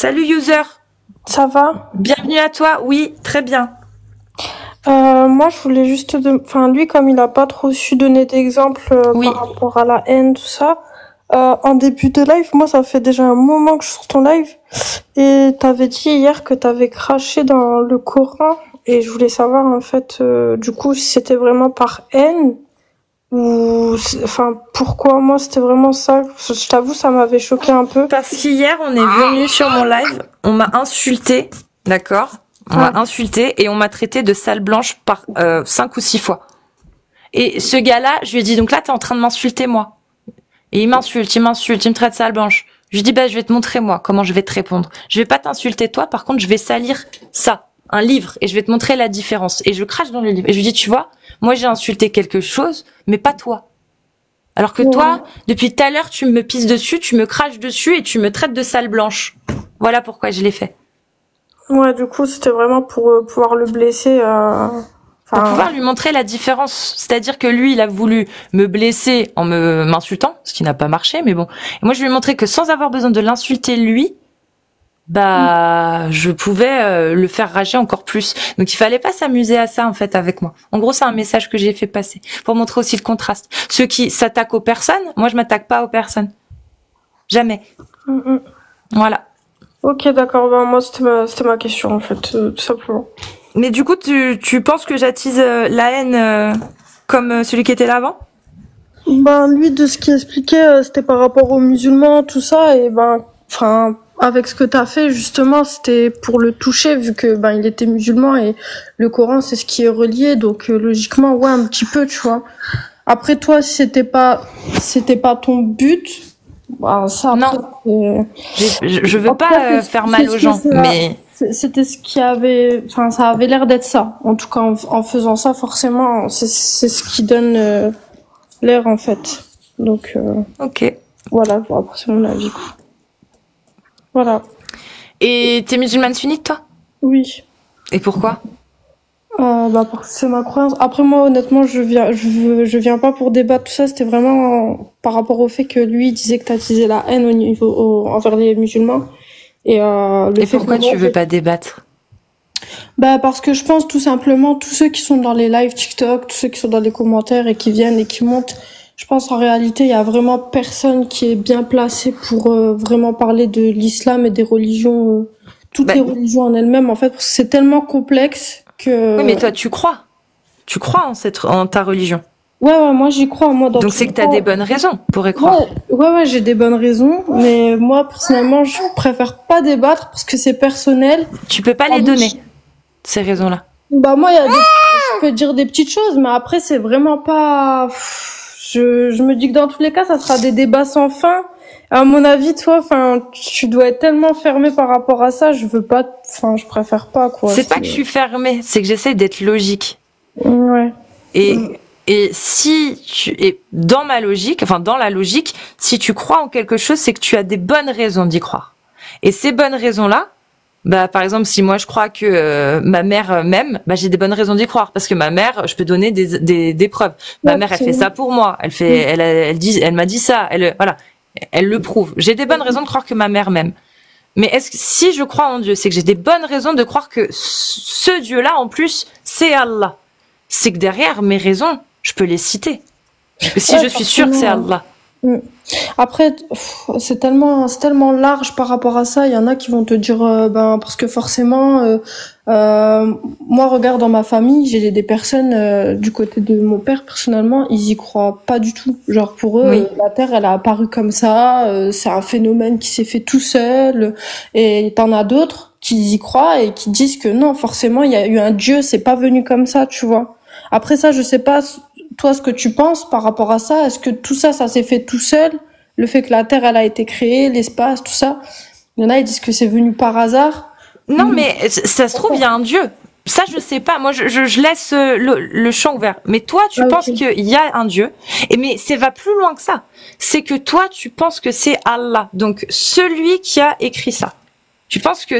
Salut user, Ça va? bienvenue à toi. Oui, très bien. Moi, je voulais juste, enfin, lui, comme il a pas trop su donner d'exemple Oui, par rapport à la haine, tout ça, en début de live, moi, ça fait déjà un moment que je suis sur ton live, et t'avais dit hier que t'avais craché dans le Coran, et je voulais savoir, en fait, du coup, si c'était vraiment par haine, ou, enfin, pourquoi moi, c'était vraiment ça. Je t'avoue, ça m'avait choqué un peu. parce qu'hier on est venu sur mon live, on m'a insulté, d'accord? On m'a Ouais. insulté et on m'a traité de sale blanche par 5 ou 6 fois. Et ce gars-là, je lui ai dit, donc là t'es en train de m'insulter moi. Et il m'insulte, il me traite de sale blanche. Je lui dis, bah je vais te montrer moi comment je vais te répondre. Je vais pas t'insulter toi, par contre je vais salir ça, un livre, et je vais te montrer la différence. Et je crache dans le livre. Et je lui dis, tu vois, moi j'ai insulté quelque chose, mais pas toi. Alors que Ouais. toi, depuis tout à l'heure, tu me pisses dessus, tu me craches dessus et tu me traites de sale blanche. Voilà pourquoi je l'ai fait. Ouais, du coup, c'était vraiment pour pouvoir le blesser, Pour enfin, pouvoir lui montrer la différence. C'est-à-dire que lui, il a voulu me blesser en m'insultant, ce qui n'a pas marché, mais bon. Et moi, je lui ai montré que sans avoir besoin de l'insulter lui, bah, je pouvais le faire rager encore plus. Donc, il fallait pas s'amuser à ça, en fait, avec moi. En gros, c'est un message que j'ai fait passer pour montrer aussi le contraste. Ceux qui s'attaquent aux personnes, moi, je m'attaque pas aux personnes. Jamais. mm, mm. Voilà. Ok, d'accord. Ben, moi, c'était ma question, en fait, tout simplement. Mais du coup, tu penses que j'attise la haine comme celui qui était là avant? Ben, lui, de ce qu'il expliquait, c'était par rapport aux musulmans, tout ça, et ben, enfin, avec ce que t'as fait, justement, c'était pour le toucher, vu que, ben, il était musulman, et le Coran, c'est ce qui est relié, donc, logiquement, ouais, un petit peu, tu vois. Après, toi, si c'était pas ton but, bah, ça, après, Non, je veux en tout cas, pas faire mal aux c'est ce que gens, mais c'était ce qui avait, enfin, ça avait l'air d'être ça. En tout cas, en faisant ça, forcément, c'est ce qui donne l'air, en fait. Donc, ok. voilà, bon, après, c'est mon avis, quoi. Voilà. Et t'es musulmane sunnite, toi? Oui. Et pourquoi? Bah, parce que c'est ma croyance. Après, moi, honnêtement, je viens pas pour débattre tout ça. C'était vraiment par rapport au fait que lui il disait que t'attisais la haine envers les musulmans. Et le Et fait que pourquoi moi, tu veux pas débattre? bah, parce que je pense tout simplement, tous ceux qui sont dans les lives TikTok, tous ceux qui sont dans les commentaires et qui viennent et qui montent, je pense en réalité, il y a vraiment personne qui est bien placé pour vraiment parler de l'islam et des religions, toutes Bah, les religions en elles-mêmes, en fait, parce que c'est tellement complexe oui, que, mais toi, tu crois. Tu crois en ta religion. ouais, moi j'y crois, moi dans Donc tous c'est les que t'as cas. des bonnes raisons pour y croire. Ouais, j'ai des bonnes raisons, mais moi personnellement, je préfère pas débattre parce que c'est personnel. Tu peux pas les donner, ces raisons-là. Bah moi, je peux dire des petites choses, mais après c'est vraiment pas. Je me dis que dans tous les cas, ça sera des débats sans fin. À mon avis, toi, enfin, tu dois être tellement fermé par rapport à ça. Je veux pas, enfin, je préfère pas quoi. C'est pas que je suis fermée, c'est que j'essaie d'être logique. Ouais. Et si tu es dans ma logique, enfin dans la logique, si tu crois en quelque chose, c'est que tu as des bonnes raisons d'y croire. Et ces bonnes raisons-là, bah par exemple, si moi je crois que ma mère m'aime, bah j'ai des bonnes raisons d'y croire parce que ma mère, je peux donner des preuves. Ma mère, elle fait ça pour moi, elle m'a dit ça, voilà, elle le prouve. J'ai des bonnes raisons de croire que ma mère m'aime. Mais est-ce que si je crois en Dieu, c'est que j'ai des bonnes raisons de croire que ce Dieu-là, en plus, c'est Allah. C'est que derrière mes raisons, je peux les citer. Parce que si je suis sûre que c'est Allah. Après, c'est tellement large par rapport à ça. Il y en a qui vont te dire, ben parce que forcément, moi, regarde dans ma famille, j'ai des personnes du côté de mon père personnellement, ils y croient pas du tout. Genre pour eux, Oui. la Terre, elle a apparu comme ça, c'est un phénomène qui s'est fait tout seul. Et t'en as d'autres qui y croient et qui disent que non, forcément, il y a eu un Dieu, c'est pas venu comme ça, tu vois. Après ça, je sais pas toi ce que tu penses par rapport à ça. Est-ce que tout ça, ça s'est fait tout seul? Le fait que la Terre, elle a été créée, l'espace, tout ça. Il y en a, ils disent que c'est venu par hasard. Non, mais ça se trouve, il y a un Dieu. Ça, je sais pas. Moi, je laisse le champ ouvert. Mais toi, tu penses qu'il y a un Dieu. Mais ça va plus loin que ça. C'est que toi, tu penses que c'est Allah. Donc, celui qui a écrit ça. Tu penses que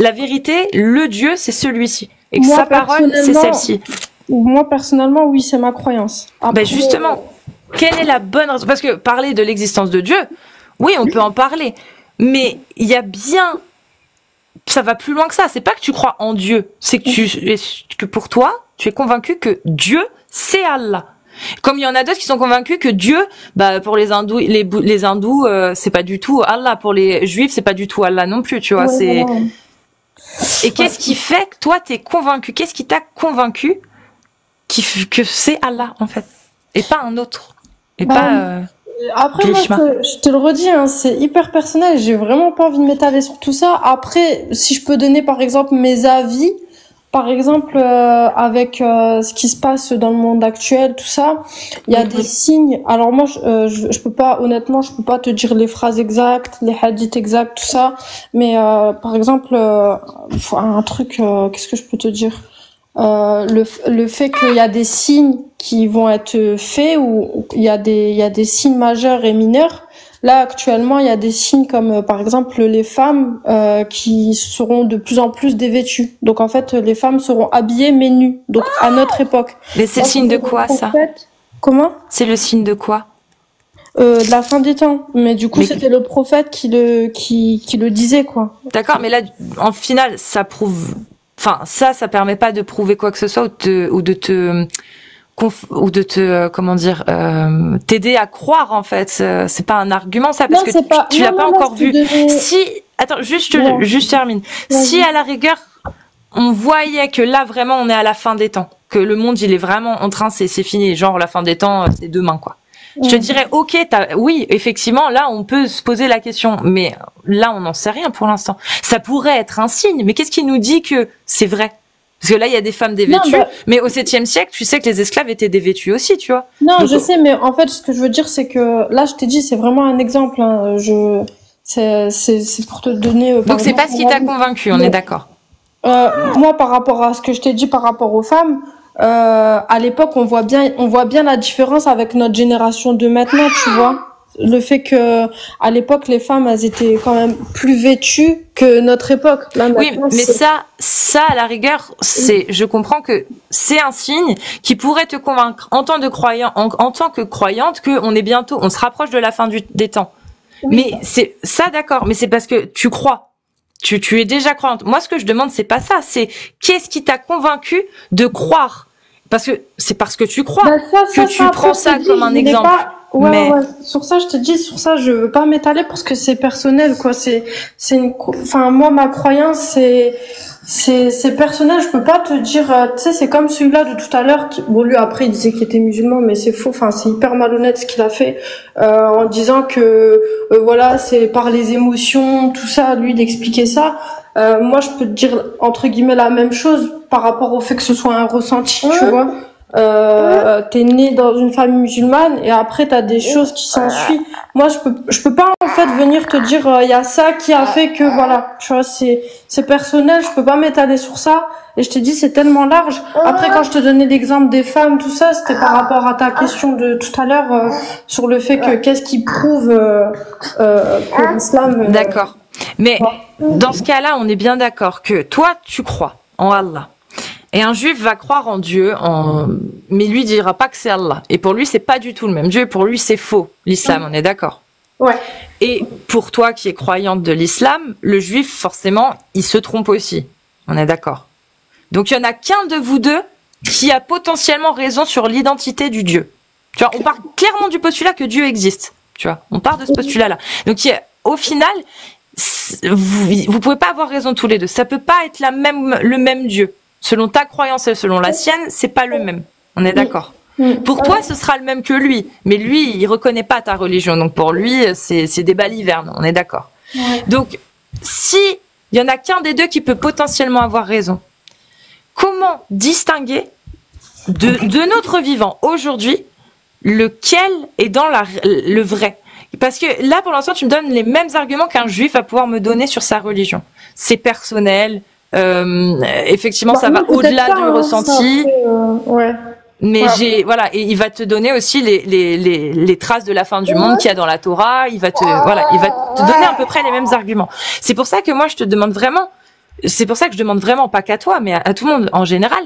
la vérité, le Dieu, c'est celui-ci. Et que sa parole, c'est celle-ci. Moi, personnellement, oui, c'est ma croyance. Après, justement, quelle est la bonne raison? Parce que parler de l'existence de Dieu, oui, on peut en parler. Mais il y a bien, ça va plus loin que ça. C'est pas que tu crois en Dieu, c'est que pour toi, tu es convaincu que Dieu, c'est Allah. Comme il y en a d'autres qui sont convaincus que Dieu, bah pour les hindous, les hindous, c'est pas du tout Allah. Pour les juifs, c'est pas du tout Allah non plus. Tu vois, c'est. Voilà. Et qu'est-ce qui fait que toi t'es convaincu? Qu'est-ce qui t'a convaincu que c'est Allah en fait, et pas un autre, et pas. Après, moi, je te le redis, hein, c'est hyper personnel. J'ai vraiment pas envie de m'étaler sur tout ça. Après, si je peux donner, par exemple, mes avis, par exemple, avec ce qui se passe dans le monde actuel, tout ça, il y a des signes. Alors moi, je peux pas, honnêtement, je peux pas te dire les phrases exactes, les hadiths exacts, tout ça. Mais par exemple, un truc, qu'est-ce que je peux te dire? Le fait qu'il y a des signes qui vont être faits, ou il y a des signes majeurs et mineurs. Là, actuellement, il y a des signes comme, par exemple, les femmes qui seront de plus en plus dévêtues. Donc, en fait, les femmes seront habillées mais nues. Donc, à notre époque. Mais c'est le signe de quoi, ça? Comment? C'est le signe de quoi? De la fin des temps. Mais du coup, c'était le prophète qui le disait, quoi. D'accord, mais là, en final, ça prouve... Enfin, ça permet pas de prouver quoi que ce soit, ou de te comment dire, t'aider à croire, en fait. C'est pas un argument, ça, parce que tu l'as pas encore vu. Si, attends, juste termine. Si à la rigueur, on voyait que là, vraiment, on est à la fin des temps, que le monde, il est vraiment en train, c'est fini, genre la fin des temps, c'est demain, quoi. Je te dirais, ok, oui, effectivement, là, on peut se poser la question, mais là, on n'en sait rien pour l'instant. Ça pourrait être un signe, mais qu'est-ce qui nous dit que c'est vrai? Parce que là, il y a des femmes dévêtues, mais au 7e siècle, tu sais que les esclaves étaient dévêtus aussi, tu vois. Non, donc, je sais, mais en fait, ce que je veux dire, c'est que là, je t'ai dit, c'est vraiment un exemple. Hein. C'est pour te donner. Donc, c'est pas ce qui t'a convaincu, on est d'accord. Moi, par rapport à ce que je t'ai dit par rapport aux femmes, à l'époque, on voit bien la différence avec notre génération de maintenant, tu vois. Le fait que à l'époque, les femmes, elles étaient quand même plus vêtues que notre époque. Là, oui, mais ça, à la rigueur, je comprends que c'est un signe qui pourrait te convaincre en tant que croyante, que on se rapproche de la fin des temps. Oui. Mais c'est ça, d'accord. Mais c'est parce que tu crois. Tu es déjà croyante. Moi, ce que je demande, c'est pas ça. C'est qu'est-ce qui t'a convaincu de croire? Parce que c'est parce que tu crois que tu prends ça comme un exemple. Ouais. Sur ça, je veux pas m'étaler parce que c'est personnel, quoi. Enfin, moi, ma croyance, c'est personnel. Je peux pas te dire, tu sais, c'est comme celui-là de tout à l'heure. Bon, lui, après, il disait qu'il était musulman, mais c'est faux. Enfin, c'est hyper malhonnête ce qu'il a fait, en disant que, voilà, c'est par les émotions, tout ça, lui, d'expliquer ça. Moi, je peux te dire, entre guillemets, la même chose par rapport au fait que ce soit un ressenti, tu vois. T'es né dans une famille musulmane et après t'as des choses qui s'ensuivent. Moi, je peux pas en fait venir te dire il y a ça qui a fait que voilà, tu vois, c'est personnel, je peux pas m'étaler sur ça. Et je t'ai dit c'est tellement large. Après, quand je te donnais l'exemple des femmes, tout ça, c'était par rapport à ta question de tout à l'heure sur le fait que qu'est-ce qui prouve que l'islam. D'accord. Mais dans ce cas-là, on est bien d'accord que toi, tu crois en Allah. Et un juif va croire en Dieu, mais lui dira pas que c'est Allah. Et pour lui, c'est pas du tout le même Dieu. Pour lui, c'est faux, l'islam, on est d'accord. Ouais. Et pour toi qui es croyante de l'islam, le juif, forcément, il se trompe aussi. On est d'accord. Donc, il y en a qu'un de vous deux qui a potentiellement raison sur l'identité du Dieu. Tu vois, on part clairement du postulat que Dieu existe. Tu vois, on part de ce postulat-là. Donc, au final, vous pouvez pas avoir raison tous les deux. Ça peut pas être le même Dieu. Selon ta croyance et selon la sienne, c'est pas le même. On est d'accord. Pour toi, ce sera le même que lui. Mais lui, il reconnaît pas ta religion. Donc pour lui, c'est des balivernes. On est d'accord. Ouais. Donc, si il y en a qu'un des deux qui peut potentiellement avoir raison, comment distinguer de notre vivant aujourd'hui lequel est dans le vrai? Parce que là, pour l'instant, tu me donnes les mêmes arguments qu'un juif va pouvoir me donner sur sa religion. C'est personnel. Effectivement, ça va au-delà du ressenti. Ouais. Mais voilà, et il va te donner aussi les traces de la fin du monde qu'il y a dans la Torah. Il va te donner à peu près les mêmes arguments. C'est pour ça que moi, je demande vraiment pas qu'à toi, mais à tout le monde en général.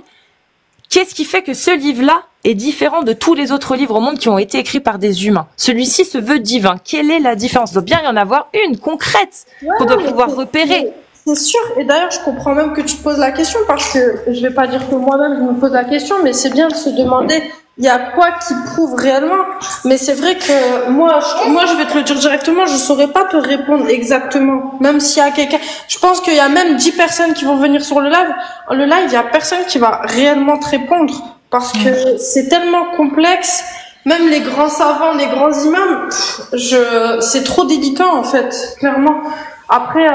Qu'est-ce qui fait que ce livre-là est différent de tous les autres livres au monde qui ont été écrits par des humains? Celui-ci se veut divin. Quelle est la différence? Il doit bien y en avoir une concrète qu'on doit pouvoir repérer. C'est sûr. Et d'ailleurs, je comprends même que tu te poses la question parce que je vais pas dire que moi-même je me pose la question, mais c'est bien de se demander il y a quoi qui prouve réellement. Mais c'est vrai que moi, je vais te le dire directement, je saurais pas te répondre exactement. Même s'il y a quelqu'un, je pense qu'il y a même 10 personnes qui vont venir sur le live. Le live, il y a personne qui va réellement te répondre parce que c'est tellement complexe. Même les grands savants, les grands imams, c'est trop délicat en fait, clairement. Après,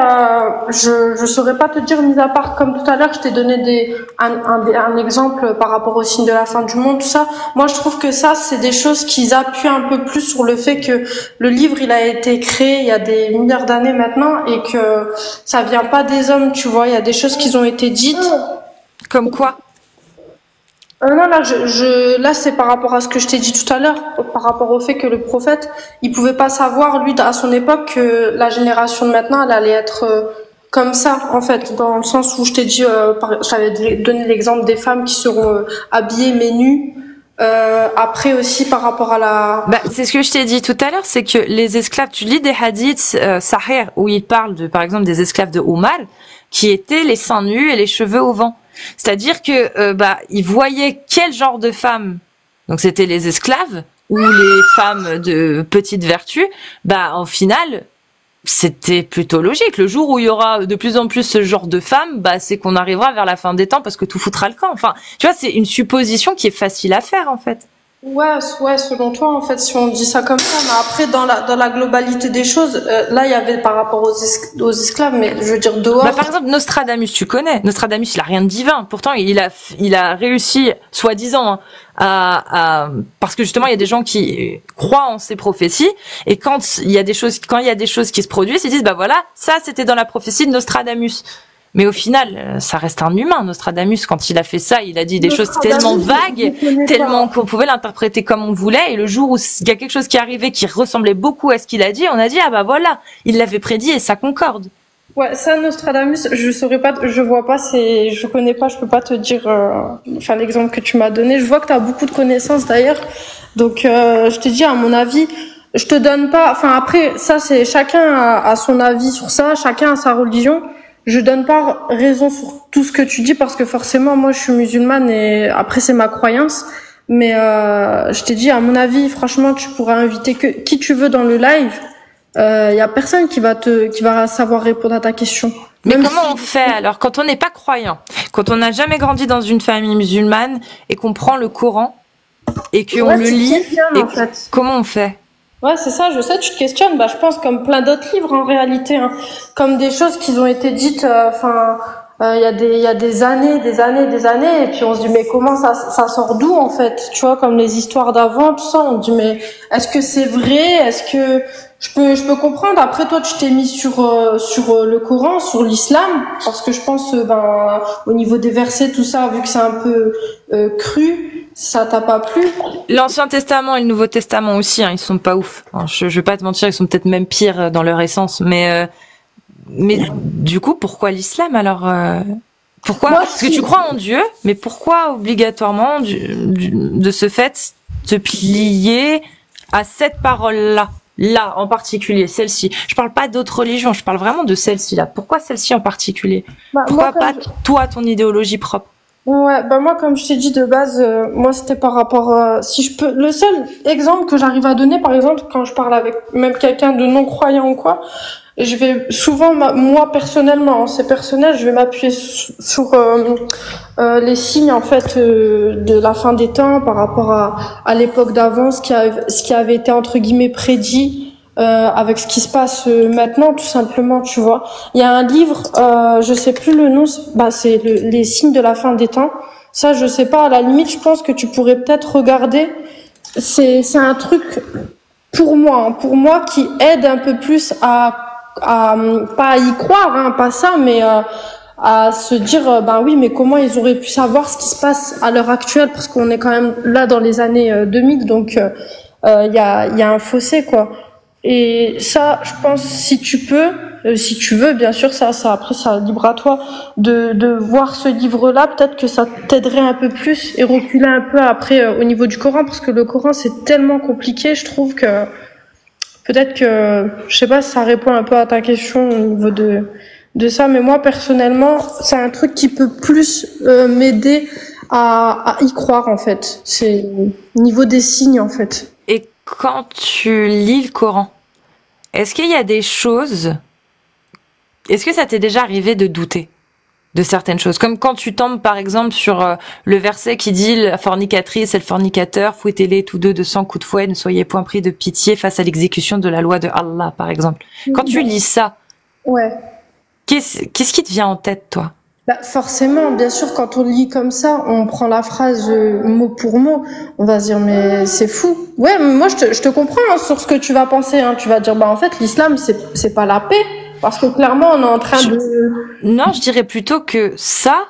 je saurais pas te dire, mis à part comme tout à l'heure, je t'ai donné un exemple par rapport au signe de la fin du monde, tout ça. Moi, je trouve que ça, c'est des choses qui appuient un peu plus sur le fait que le livre, il a été créé il y a des milliards d'années maintenant et que ça vient pas des hommes, tu vois. Il y a des choses qui ont été dites. Comme quoi? Non, là, c'est par rapport à ce que je t'ai dit tout à l'heure, par rapport au fait que le prophète, il pouvait pas savoir, lui, à son époque, que la génération de maintenant, elle allait être comme ça, en fait, dans le sens où je t'ai dit, j'avais donné l'exemple des femmes qui seront habillées mais nues. Après aussi, par rapport à la... c'est ce que je t'ai dit tout à l'heure, c'est que les esclaves, tu lis des hadiths sahih où il parle par exemple, des esclaves de Omar, qui étaient les seins nus et les cheveux au vent. C'est-à-dire que ils voyaient quel genre de femmes, donc c'était les esclaves ou les femmes de petite vertu, au final c'était plutôt logique. Le jour où il y aura de plus en plus ce genre de femmes, c'est qu'on arrivera vers la fin des temps parce que tout foutra le camp. Enfin, tu vois, c'est une supposition qui est facile à faire en fait. Ouais, selon toi, en fait, si on dit ça comme ça, mais après, dans la globalité des choses, là, il y avait par rapport aux esclaves, mais je veux dire dehors. Par exemple, Nostradamus, tu connais. Nostradamus, il a rien de divin. Pourtant, il a réussi, soi-disant, parce que justement, il y a des gens qui croient en ces prophéties, et quand il y a des choses qui se produisent, ils disent, voilà, ça, c'était dans la prophétie de Nostradamus. Mais au final, ça reste un humain. Nostradamus, quand il a fait ça, il a dit des choses tellement vagues, tellement qu'on pouvait l'interpréter comme on voulait. Et le jour où il y a quelque chose qui arrivait qui ressemblait beaucoup à ce qu'il a dit, on a dit voilà, il l'avait prédit et ça concorde. Ouais, ça, Nostradamus, je saurais pas, je vois pas, je connais pas, je peux pas te dire, l'exemple que tu m'as donné. Je vois que tu as beaucoup de connaissances d'ailleurs. Donc, je te dis, à mon avis, je te donne pas, après, ça, c'est chacun a son avis sur ça, chacun a sa religion. Je donne pas raison sur tout ce que tu dis parce que forcément moi je suis musulmane et après c'est ma croyance, mais je t'ai dit, à mon avis, franchement, tu pourras inviter qui tu veux dans le live, y a personne qui va savoir répondre à ta question. Mais comment on fait alors quand on n'est pas croyant, quand on n'a jamais grandi dans une famille musulmane et qu'on prend le Coran et qu'on le lit, en fait. Comment on fait? Ouais, c'est ça, je sais, tu te questionnes, je pense comme plein d'autres livres en réalité, hein. Comme des choses qui ont été dites, il y a des années, et puis on se dit mais comment ça sort d'où en fait, tu vois, comme les histoires d'avant, tout ça, on dit mais est-ce que c'est vrai, est-ce que je peux comprendre. Après toi tu t'es mis sur le Coran, sur l'islam, parce que je pense au niveau des versets, tout ça, vu que c'est un peu cru, ça t'a pas plu? L'Ancien Testament et le Nouveau Testament aussi, ils sont pas ouf. Je vais pas te mentir, ils sont peut-être même pires dans leur essence, mais du coup, pourquoi l'islam alors? Pourquoi? Parce que tu crois en Dieu, mais pourquoi obligatoirement de ce fait te plier à cette parole-là? Là, en particulier, celle-ci. Je parle pas d'autres religions, je parle vraiment de celle-ci-là. Pourquoi celle-ci en particulier? Pourquoi pas toi, ton idéologie propre? Ouais, moi, comme je t'ai dit de base, moi, c'était par rapport, si je peux, le seul exemple que j'arrive à donner, par exemple, quand je parle avec même quelqu'un de non-croyant ou quoi, je vais souvent, moi, personnellement, c'est personnel, je vais m'appuyer sur les signes, en fait, de la fin des temps par rapport à l'époque d'avant, ce qui avait été, entre guillemets, prédit, avec ce qui se passe maintenant, tout simplement, tu vois. Il y a un livre, je sais plus le nom, c'est les signes de la fin des temps. Ça, je sais pas, à la limite, je pense que tu pourrais peut-être regarder. C'est un truc pour moi qui aide un peu plus à pas à y croire, hein, pas ça, mais à se dire oui, mais comment ils auraient pu savoir ce qui se passe à l'heure actuelle, parce qu'on est quand même là dans les années 2000, donc il y a un fossé, quoi. Et ça, je pense, si tu peux, Si tu veux, bien sûr, ça après, ça libre à toi de voir ce livre-là. Peut-être que ça t'aiderait un peu plus et reculer un peu après au niveau du Coran, parce que le Coran c'est tellement compliqué. Je trouve que peut-être que, je sais pas si ça répond un peu à ta question au niveau de ça, mais moi personnellement, c'est un truc qui peut plus m'aider à y croire en fait. C'est au niveau des signes en fait. Et quand tu lis le Coran, est-ce qu'il y a des choses, est-ce que ça t'est déjà arrivé de douter de certaines choses? Comme quand tu tombes par exemple sur le verset qui dit la fornicatrice et le fornicateur, fouettez-les tous deux de 100 coups de fouet, ne soyez point pris de pitié face à l'exécution de la loi de Allah, par exemple. Quand tu lis ça, Ouais. qu'est-ce qui te vient en tête, toi? Bah forcément, bien sûr, quand on lit comme ça, on prend la phrase mot pour mot, on va se dire mais c'est fou. Ouais, mais moi je te comprends hein, sur ce que tu vas penser. Hein. Tu vas dire bah en fait l'islam c'est pas la paix parce que clairement on est en train de. Non, je dirais plutôt que ça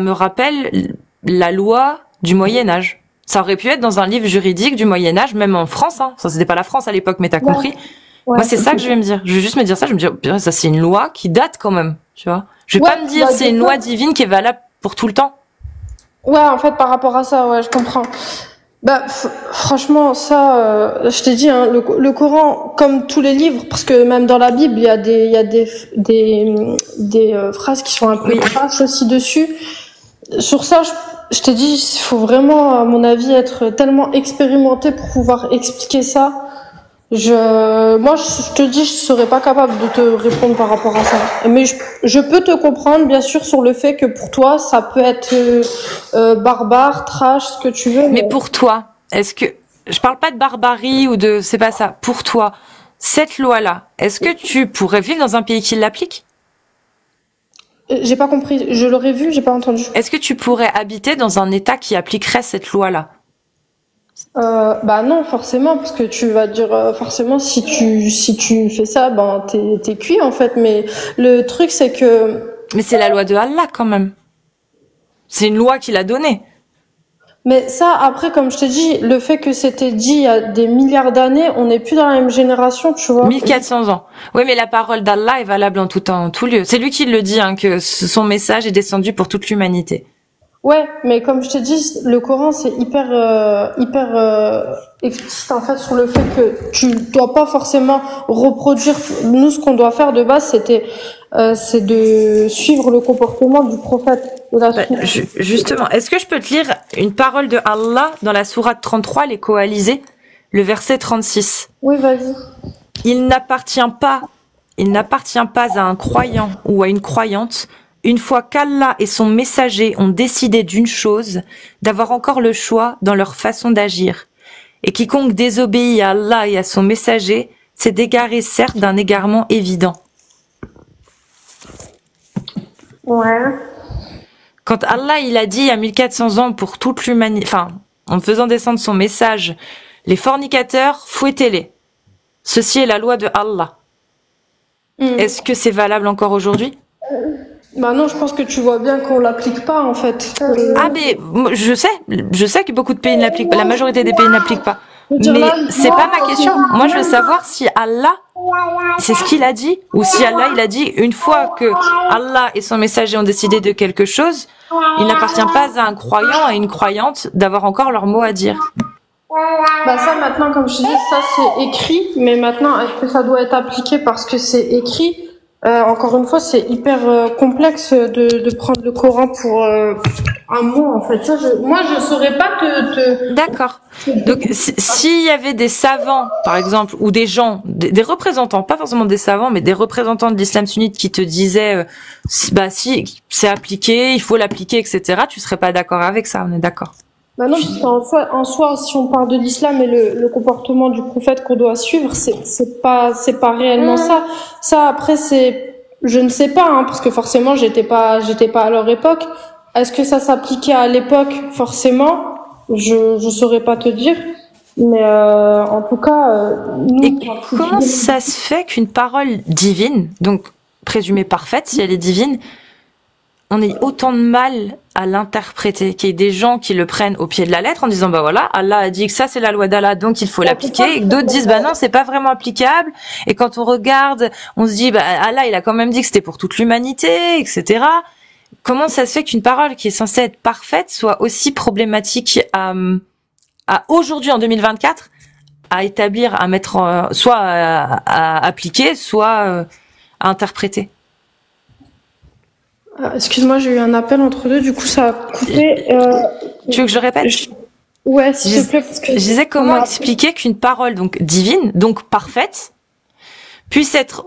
me rappelle la loi du Moyen Âge. Ça aurait pu être dans un livre juridique du Moyen Âge, même en France. Hein. Ça c'était pas la France à l'époque, mais t'as compris. Ouais. Moi c'est ça que je vais me dire. Je vais juste me dire ça. Je vais me dire ça c'est une loi qui date quand même, tu vois. Je vais pas me dire c'est une loi divine qui est valable pour tout le temps. Ouais, en fait, par rapport à ça, ouais, je comprends. Bah, franchement, ça, je t'ai dit, hein, le Coran, comme tous les livres, parce que même dans la Bible, il y a des phrases qui sont un peu crasses aussi dessus. Sur ça, je t'ai dit, il faut vraiment, à mon avis, être tellement expérimenté pour pouvoir expliquer ça. Moi, je te dis, je serais pas capable de te répondre par rapport à ça. Mais je peux te comprendre, bien sûr, sur le fait que pour toi, ça peut être barbare, trash, ce que tu veux. Mais pour toi, est-ce que je parle pas de barbarie ou de c'est pas ça. Pour toi, cette loi-là, est-ce que tu pourrais vivre dans un pays qui l'applique? J'ai pas compris. Je l'aurais vu, j'ai pas entendu. Est-ce que tu pourrais habiter dans un État qui appliquerait cette loi-là? Bah non, forcément, parce que tu vas dire forcément si tu fais ça, ben t'es cuit en fait. Mais le truc c'est que. Mais c'est la loi de Allah quand même. C'est une loi qu'il a donnée. Mais ça, après, comme je t'ai dit, le fait que c'était dit il y a des milliards d'années, on n'est plus dans la même génération, tu vois. 1400 ans. Oui, mais la parole d'Allah est valable en tout temps, en tout lieu. C'est lui qui le dit, hein, que son message est descendu pour toute l'humanité. Ouais, mais comme je t'ai dit, le Coran c'est hyper explicite en fait sur le fait que tu dois pas forcément reproduire. Nous, ce qu'on doit faire de base, c'est de suivre le comportement du prophète. Justement, est-ce que je peux te lire une parole de Allah dans la sourate 33, les coalisés, le verset 36? Oui, vas-y. Il n'appartient pas à un croyant ou à une croyante, une fois qu'Allah et son messager ont décidé d'une chose, d'avoir encore le choix dans leur façon d'agir. Et quiconque désobéit à Allah et à son messager, s'est égaré certes d'un égarement évident. Ouais. Quand Allah, il a dit il y a 1400 ans pour toute l'humanité, enfin, en faisant descendre son message, les fornicateurs, fouettez-les. Ceci est la loi de Allah. Est-ce que c'est valable encore aujourd'hui? Bah non, je pense que tu vois bien qu'on l'applique pas en fait. Ah mais je sais que beaucoup de pays ne l'appliquent pas, la majorité des pays ne l'appliquent pas. Mais c'est pas ma question. Moi je veux savoir si Allah, c'est ce qu'il a dit, ou si Allah il a dit une fois que Allah et son messager ont décidé de quelque chose, il n'appartient pas à un croyant, à une croyante d'avoir encore leur mot à dire. Bah ça maintenant, comme je te dis, ça c'est écrit, mais maintenant est-ce que ça doit être appliqué parce que c'est écrit? Encore une fois, c'est hyper complexe de prendre le Coran pour un mot en fait. Ça, moi, je saurais pas te... D'accord. Donc, s'il y avait des savants, par exemple, ou des gens, des représentants, pas forcément des savants, mais des représentants de l'islam sunnite qui te disaient, bah si c'est appliqué, il faut l'appliquer, etc. Tu serais pas d'accord avec ça, on est d'accord. Bah non, parce en soi, si on parle de l'islam et le comportement du prophète qu'on doit suivre, c'est pas réellement ça. Ça après je ne sais pas, hein, parce que forcément j'étais pas à leur époque. Est-ce que ça s'appliquait à l'époque? Forcément, je saurais pas te dire. Mais en tout cas, nous. Et comment ça se fait qu'une parole divine, donc présumée parfaite si elle est divine, on ait autant de mal à l'interpréter, qu'il y ait des gens qui le prennent au pied de la lettre en disant bah voilà, Allah a dit que ça c'est la loi d'Allah donc il faut l'appliquer, et que d'autres disent bah non c'est pas vraiment applicable, et quand on regarde on se dit bah Allah il a quand même dit que c'était pour toute l'humanité, etc. Comment ça se fait qu'une parole qui est censée être parfaite soit aussi problématique à aujourd'hui en 2024 à établir, à mettre soit à appliquer, soit à interpréter? Excuse-moi, j'ai eu un appel entre deux, du coup ça a coupé. Tu veux que je répète? Ouais, s'il te plaît, parce que je disais comment expliquer qu'une parole donc divine, donc parfaite, puisse être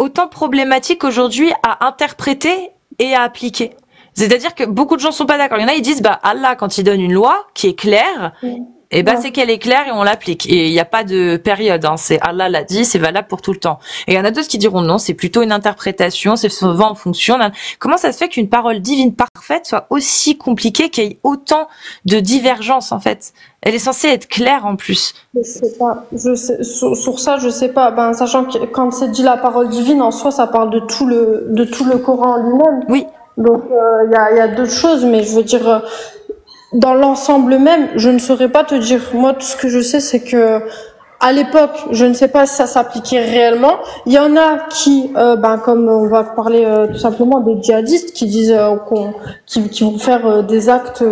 autant problématique aujourd'hui à interpréter et à appliquer. C'est-à-dire que beaucoup de gens sont pas d'accord. Il y en a, ils disent bah Allah quand il donne une loi qui est claire, et ben c'est qu'elle est claire et on l'applique. Et il n'y a pas de période. Hein. C'est Allah l'a dit, c'est valable pour tout le temps. Et il y en a d'autres qui diront non, c'est plutôt une interprétation, c'est souvent en fonction. Comment ça se fait qu'une parole divine parfaite soit aussi compliquée, qu'il y ait autant de divergences en fait? Elle est censée être claire en plus. Je sais pas. Sur ça, je sais pas. Ben, sachant que quand c'est dit la parole divine en soi, ça parle de tout le Coran lui-même. Oui. Donc il y a d'autres choses, mais je veux dire. Dans l'ensemble même, je ne saurais pas te dire. Moi, tout ce que je sais, c'est que à l'époque, je ne sais pas si ça s'appliquait réellement. Il y en a qui, comme on va parler tout simplement des djihadistes, qui disent qui vont faire des actes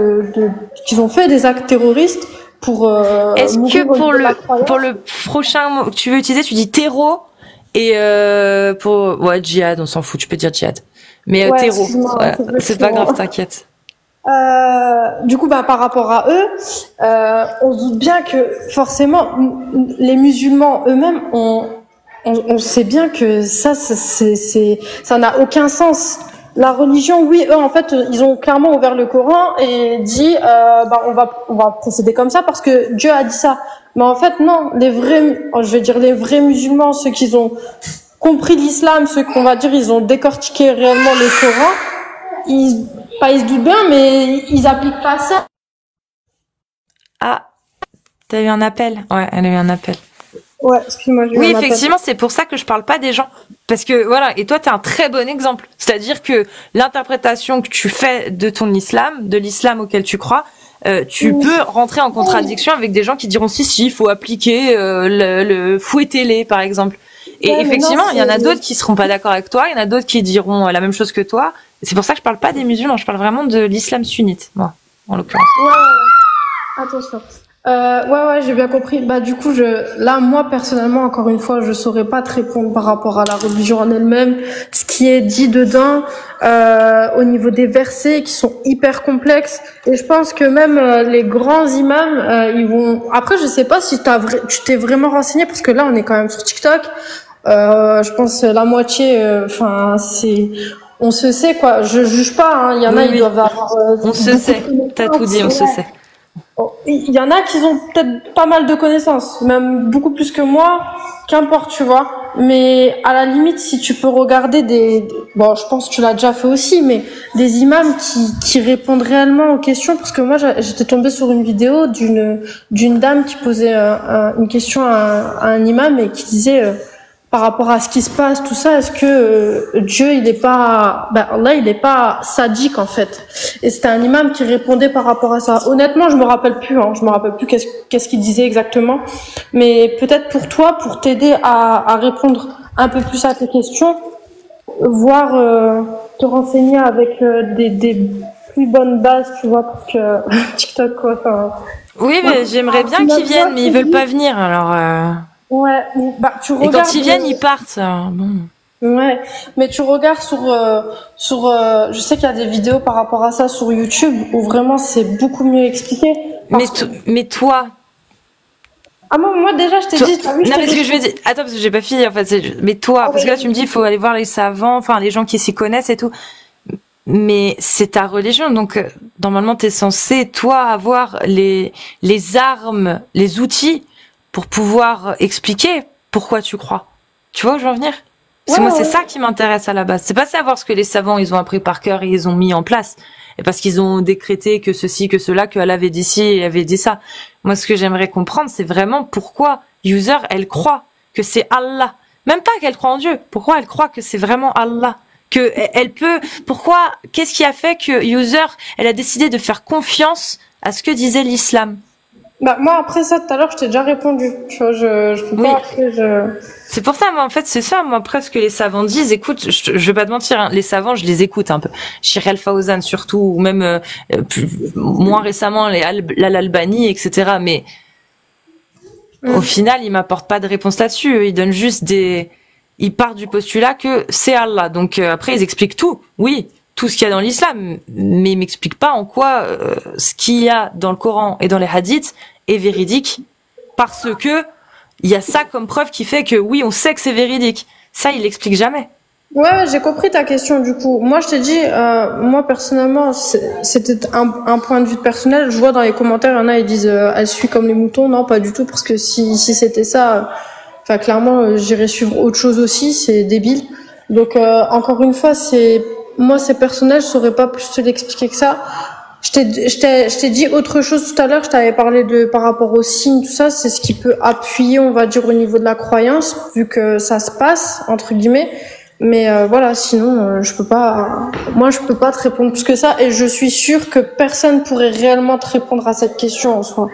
qui ont fait des actes terroristes pour. Est-ce que pour le prochain mot que tu veux utiliser, tu dis terreau et pour djihad, on s'en fout, tu peux dire djihad, mais terreau, c'est pas grave, t'inquiète. Du coup, par rapport à eux, on se doute bien que forcément, les musulmans eux-mêmes, on sait bien que ça n'a aucun sens. La religion, oui, eux, en fait, ils ont clairement ouvert le Coran et dit, on va procéder comme ça parce que Dieu a dit ça. Mais en fait, non, les vrais musulmans, ceux qui ont compris l'islam, ceux qu'on va dire, ils ont décortiqué réellement le Coran, ils se doutent bien, mais ils appliquent pas ça. Ah, t'as eu un appel? Ouais, elle a eu un appel. Ouais, excuse-moi. Oui, effectivement, c'est pour ça que je parle pas des gens. Parce que, voilà, et toi, t'es un très bon exemple. C'est-à-dire que l'interprétation que tu fais de ton islam, de l'islam auquel tu crois, tu peux rentrer en contradiction avec des gens qui diront si, il faut appliquer le fouetter-les, par exemple. Et effectivement, il y en a d'autres qui seront pas d'accord avec toi, il y en a d'autres qui diront la même chose que toi. C'est pour ça que je parle pas des musulmans, je parle vraiment de l'islam sunnite, moi, en l'occurrence. Ouais. Attention. Ouais, j'ai bien compris. Du coup, moi, personnellement, encore une fois, je saurais pas te répondre par rapport à la religion en elle-même. Ce qui est dit dedans, au niveau des versets, qui sont hyper complexes. Et je pense que même les grands imams, ils vont... Après, je sais pas si tu t'es vraiment renseigné, parce que là, on est quand même sur TikTok. Je pense la moitié, on se sait, quoi. Je juge pas, hein. Il y en a, ils doivent avoir... on se sait. T'as tout dit, on se sait. Il y en a qui ont peut-être pas mal de connaissances, même beaucoup plus que moi, qu'importe, tu vois. Mais à la limite, si tu peux regarder je pense que tu l'as déjà fait aussi, mais des imams qui répondent réellement aux questions, parce que moi, j'étais tombée sur une vidéo d'une dame qui posait une question à un imam et qui disait par rapport à ce qui se passe, tout ça, est-ce que Dieu, il est pas, Allah, il est pas sadique en fait. Et c'était un imam qui répondait par rapport à ça. Honnêtement, je me rappelle plus qu'est-ce qu'il disait exactement. Mais peut-être pour toi, pour t'aider à répondre un peu plus à tes questions, voire te renseigner avec des plus bonnes bases, tu vois, parce que TikTok quoi. Oui, mais j'aimerais bien qu'ils viennent, mais ils veulent pas venir, alors. Ouais, tu regardes. Et quand ils viennent, ils partent. Bon. Ouais, mais tu regardes je sais qu'il y a des vidéos par rapport à ça sur YouTube où vraiment c'est beaucoup mieux expliqué. Mais toi. Ah moi déjà je t'ai dit. Non mais ce que je veux dire. Attends parce que j'ai pas fini en fait. Mais toi, parce que là tu me dis il faut aller voir les savants, enfin les gens qui s'y connaissent et tout. Mais c'est ta religion, donc normalement t'es censé toi avoir les armes, les outils pour pouvoir expliquer pourquoi tu crois. Tu vois où je veux en venir? Moi, c'est ça qui m'intéresse à la base. C'est pas savoir ce que les savants, ils ont appris par cœur et ils ont mis en place. Et parce qu'ils ont décrété que ceci, que cela, que Allah avait dit ci et avait dit ça. Moi, ce que j'aimerais comprendre, c'est vraiment pourquoi elle croit que c'est Allah. Même pas qu'elle croit en Dieu. Pourquoi elle croit que c'est vraiment Allah que elle peut. Pourquoi? Qu'est-ce qui a fait que User, elle a décidé de faire confiance à ce que disait l'islam? Bah, moi, après ça, tout à l'heure, je t'ai déjà répondu. Tu vois, je peux Oui. pas, après, C'est pour ça, moi, en fait, c'est ça, moi, presque que les savants disent. Écoute, je vais pas te mentir, hein, les savants, je les écoute un peu. Cheikh Al-Fawzan, surtout, ou même moins récemment, l'Albani, etc. Mais au final, ils m'apportent pas de réponse là-dessus. Ils donnent juste ils partent du postulat que c'est Allah. Donc après, ils expliquent tout. Oui, tout ce qu'il y a dans l'islam, mais ils m'expliquent pas en quoi ce qu'il y a dans le Coran et dans les hadiths est véridique, parce que il y a ça comme preuve qui fait que oui, on sait que c'est véridique. Ça, il l'explique jamais. Ouais, j'ai compris ta question du coup. Moi, je t'ai dit, moi personnellement, c'était un point de vue personnel. Je vois dans les commentaires, il y en a, ils disent, elle suit comme les moutons. Non, pas du tout, parce que si c'était ça, enfin clairement, j'irais suivre autre chose aussi. C'est débile. Donc encore une fois, moi, c'est personnel. Je saurais pas plus te l'expliquer que ça. Je t'ai dit autre chose tout à l'heure. Je t'avais parlé par rapport aux signes, tout ça. C'est ce qui peut appuyer, on va dire, au niveau de la croyance, vu que ça se passe entre guillemets. Mais voilà, sinon je peux pas te répondre plus que ça, et je suis sûre que personne pourrait réellement te répondre à cette question en soi.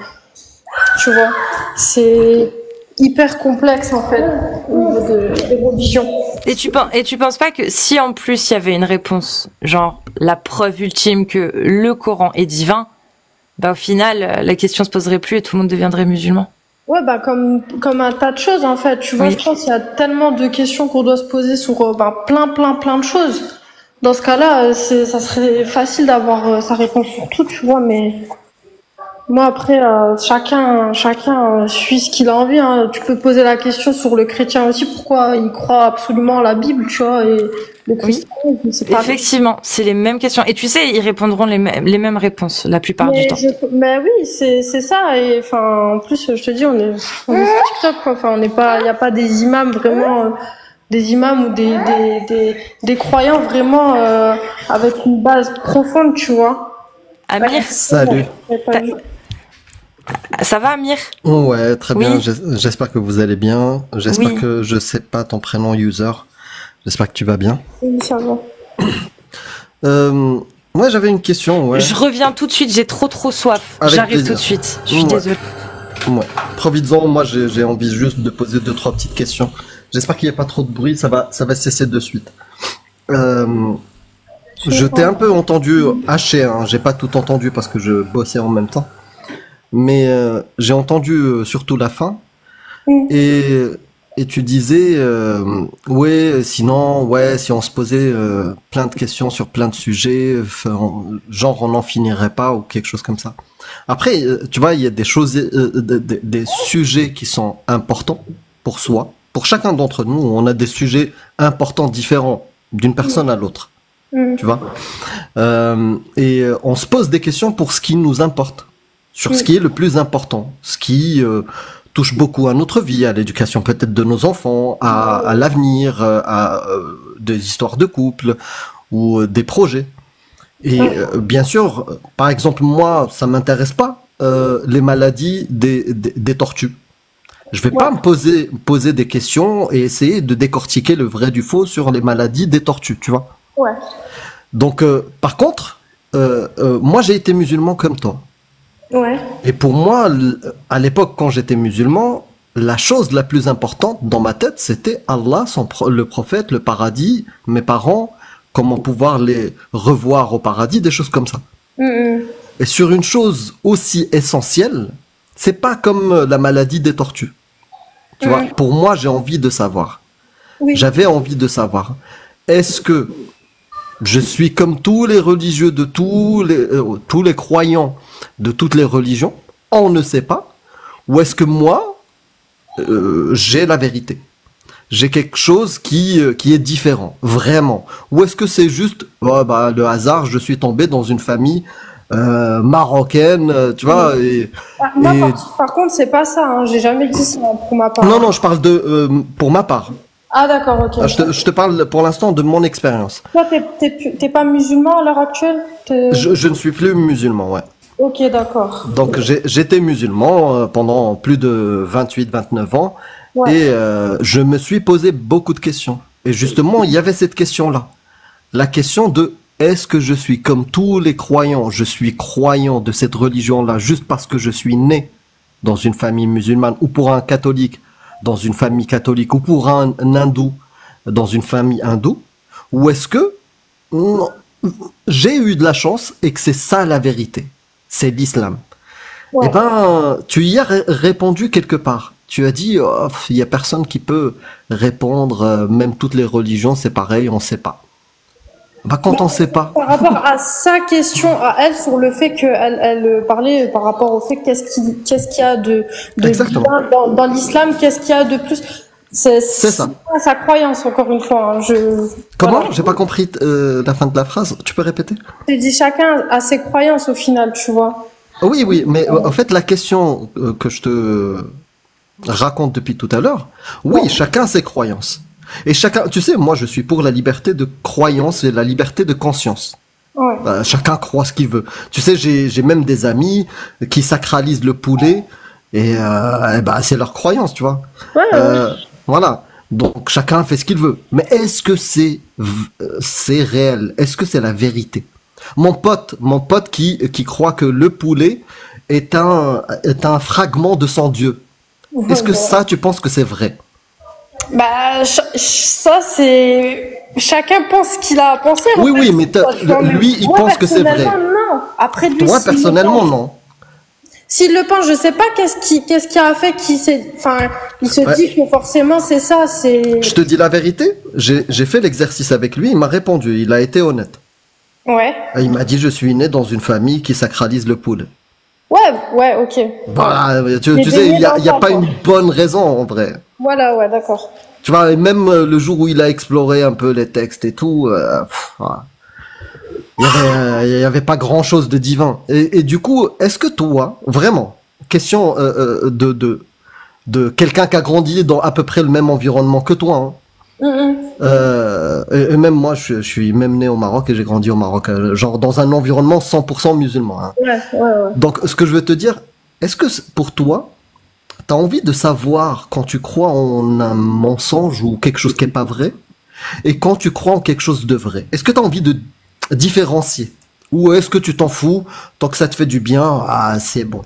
Tu vois, c'est hyper complexe en fait au niveau des religions. Et tu penses pas que si en plus il y avait une réponse, genre la preuve ultime que le Coran est divin, bah au final la question se poserait plus et tout le monde deviendrait musulman? Ouais, bah comme un tas de choses en fait. Tu vois, Oui. je pense qu'il y a tellement de questions qu'on doit se poser sur plein de choses. Dans ce cas-là, ça serait facile d'avoir sa réponse sur tout, tu vois. Mais moi après, chacun suit ce qu'il a envie. Hein. Tu peux poser la question sur le chrétien aussi, pourquoi il croit absolument à la Bible, tu vois. Et le christianisme, c'est pas. Effectivement, c'est les mêmes questions. Et tu sais, ils répondront les mêmes réponses la plupart du temps. Mais oui, c'est ça. Et enfin, en plus, je te dis, on est sur TikTok, quoi. Enfin, il y a pas des imams vraiment, des imams ou des croyants vraiment avec une base profonde, tu vois. Amir, salut. Ça va, Amir? Ouais, très bien. Oui. J'espère que vous allez bien. J'espère Oui. que je sais pas ton prénom, User. J'espère que tu vas bien. Oui, ça va. Moi, j'avais une question. Ouais. Je reviens tout de suite, j'ai trop soif. Avec J'arrive plaisir. tout de suite. Je suis Ouais. désolée. Ouais. Profites-en. Moi, j'ai envie juste de poser 2-3 petites questions. J'espère qu'il n'y a pas trop de bruit. Ça va cesser de suite. Je t'ai un peu entendu haché. Hein. J'ai pas tout entendu parce que je bossais en même temps. Mais j'ai entendu surtout la fin. Et tu disais, ouais, sinon, ouais, si on se posait plein de questions sur plein de sujets, genre on n'en finirait pas ou quelque chose comme ça. Après, tu vois, il y a des choses, des sujets qui sont importants pour soi. Pour chacun d'entre nous, on a des sujets importants différents d'une personne à l'autre. Tu vois. Et on se pose des questions pour ce qui nous importe, sur ce qui est le plus important, ce qui touche beaucoup à notre vie, à l'éducation peut-être de nos enfants, à l'avenir, à des histoires de couple ou des projets. Et bien sûr, par exemple, moi, ça m'intéresse pas les maladies des tortues. Je vais pas me poser des questions et essayer de décortiquer le vrai du faux sur les maladies des tortues, tu vois. Ouais. Donc, par contre, moi, j'ai été musulman comme toi. Ouais. Et pour moi, à l'époque, quand j'étais musulman, la chose la plus importante dans ma tête, c'était Allah, le prophète, le paradis, mes parents, comment pouvoir les revoir au paradis, des choses comme ça. Et sur une chose aussi essentielle, c'est pas comme la maladie des tortues. Tu vois, pour moi, j'ai envie de savoir. Oui. J'avais envie de savoir. Est-ce que je suis comme tous les religieux de tous les croyants de toutes les religions, on ne sait pas, ou est-ce que moi, j'ai la vérité, j'ai quelque chose qui est différent, vraiment, ou est-ce que c'est juste le hasard, je suis tombé dans une famille marocaine, tu vois, Moi, par contre, c'est pas ça, hein. J'ai jamais dit ça pour ma part. Non, je parle de pour ma part. Ah d'accord, ok. Je te parle pour l'instant de mon expérience. Toi, t'es pas musulman à l'heure actuelle? Je ne suis plus musulman, ouais. Ok, d'accord. Donc j'étais musulman pendant plus de 28-29 ans, Ouais. et je me suis posé beaucoup de questions. Et justement, il y avait cette question-là. la question de est-ce que je suis comme tous les croyants, je suis croyant de cette religion-là juste parce que je suis né dans une famille musulmane, ou pour un catholique dans une famille catholique, ou pour un hindou dans une famille hindoue, ou est-ce que non, j'ai eu de la chance et que c'est ça la vérité, c'est l'islam. Ouais. Eh ben, tu y as répondu quelque part. Tu as dit, oh, il y a personne qui peut répondre, même toutes les religions, c'est pareil, on sait pas. Bah, quand on sait pas. Par rapport à sa question à elle sur le fait qu'elle parlait par rapport au fait qu'est-ce qu'il y a de Exactement. bien dans l'islam, qu'est-ce qu'il y a de plus. C'est ça. Sa croyance, encore une fois. Hein. Comment? Voilà. J'ai pas compris la fin de la phrase. Tu peux répéter? Je dis chacun a ses croyances au final, tu vois. Oui, oui, mais en fait, la question que je te raconte depuis tout à l'heure, oui, chacun ses croyances. Et chacun, tu sais, moi je suis pour la liberté de croyance et la liberté de conscience. Ouais. Chacun croit ce qu'il veut. Tu sais, j'ai même des amis qui sacralisent le poulet et c'est leur croyance, tu vois. Ouais. Voilà. Donc chacun fait ce qu'il veut. Mais est-ce que c'est réel? Est-ce que c'est la vérité? Mon pote qui croit que le poulet est un fragment de son Dieu. Est-ce que ça, tu penses que c'est vrai? Bah, ça, c'est... Chacun pense ce qu'il a à penser. Oui, en fait. oui, mais lui, il pense que c'est vrai. Personnellement, non. Après, lui, Toi, s'il personnellement, le pense, non. S'il le pense, je sais pas qu'est-ce qui a fait qu'il s'est... Enfin, il se dit que forcément, c'est ça, c'est... Je te dis la vérité, j'ai fait l'exercice avec lui, il m'a répondu, il a été honnête. Ouais. Et il m'a dit, je suis né dans une famille qui sacralise le poulet. Ouais, ok. Bah, tu Mais sais, il y a baigné dans pas ça, une bonne raison, en vrai. Voilà, ouais, d'accord. Tu vois, et même le jour où il a exploré un peu les textes et tout, voilà. Il y avait pas grand chose de divin. Et du coup, est-ce que toi, vraiment, question de quelqu'un qui a grandi dans à peu près le même environnement que toi, hein, et même moi, je suis même né au Maroc et j'ai grandi au Maroc, genre dans un environnement 100% musulman. Hein. Ouais. Donc, ce que je veux te dire, est-ce que pour toi, t'as envie de savoir quand tu crois en un mensonge ou quelque chose qui est pas vrai, et quand tu crois en quelque chose de vrai, est-ce que t'as envie de différencier, ou est-ce que tu t'en fous tant que ça te fait du bien, c'est bon.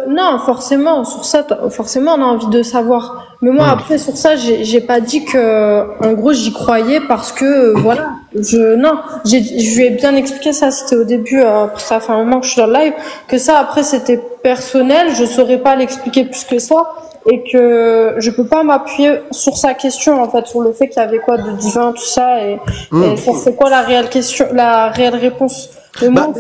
Non, forcément, sur ça, forcément, on a envie de savoir. Mais moi, après, sur ça, j'ai pas dit que, en gros, j'y croyais parce que, voilà, je lui ai bien expliqué ça, c'était au début, ça fait un moment que je suis dans le live, que ça, après, c'était personnel, je saurais pas l'expliquer plus que ça, et que je peux pas m'appuyer sur sa question, en fait, sur le fait qu'il y avait quoi de divin, tout ça, et ça serait quoi la réelle question, la réelle réponse. Mais moi,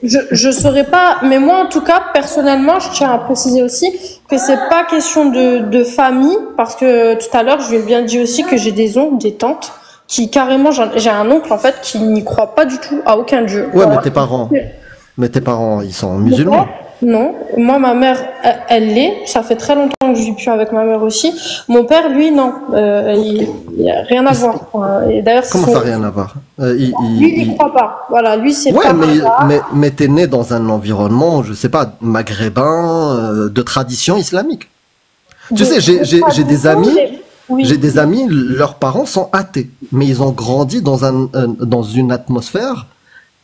je saurais pas, mais moi, en tout cas, personnellement, je tiens à préciser aussi que c'est pas question de famille, parce que tout à l'heure, je lui ai bien dit aussi que j'ai des oncles, des tantes, qui carrément, j'ai un oncle, en fait, qui n'y croit pas du tout à aucun dieu. Ouais, voilà. Mais tes parents, ils sont musulmans? Non, moi ma mère, elle l'est. Ça fait très longtemps que je vis plus avec ma mère aussi. Mon père, lui, non, il y a rien à voir. Et d'ailleurs, comment ça, rien à voir? Lui, il croit pas. Voilà, lui, c'est pas. Mais t'es né dans un environnement, je sais pas, maghrébin, de tradition islamique. Tu sais, j'ai des amis. Oui. J'ai des amis, leurs parents sont athées, mais ils ont grandi dans une atmosphère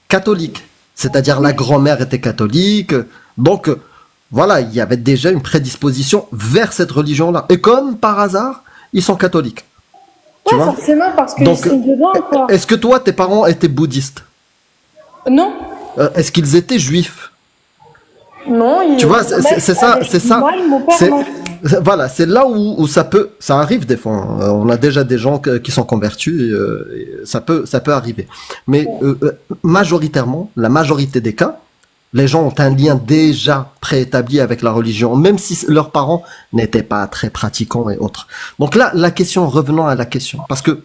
catholique. C'est-à-dire la grand-mère était catholique, donc voilà, il y avait déjà une prédisposition vers cette religion-là. Et comme par hasard, ils sont catholiques. Ouais, forcément, parce qu'ils sont dedans, quoi. Est-ce que toi, tes parents étaient bouddhistes? Non. Est-ce qu'ils étaient juifs? Non. Tu vois, c'est ça. Voilà, c'est là où ça arrive des fois. On a déjà des gens qui sont convertis, ça peut arriver. Mais majoritairement, la majorité des cas, les gens ont un lien déjà préétabli avec la religion, même si leurs parents n'étaient pas très pratiquants et autres. Donc là, revenons à la question, parce que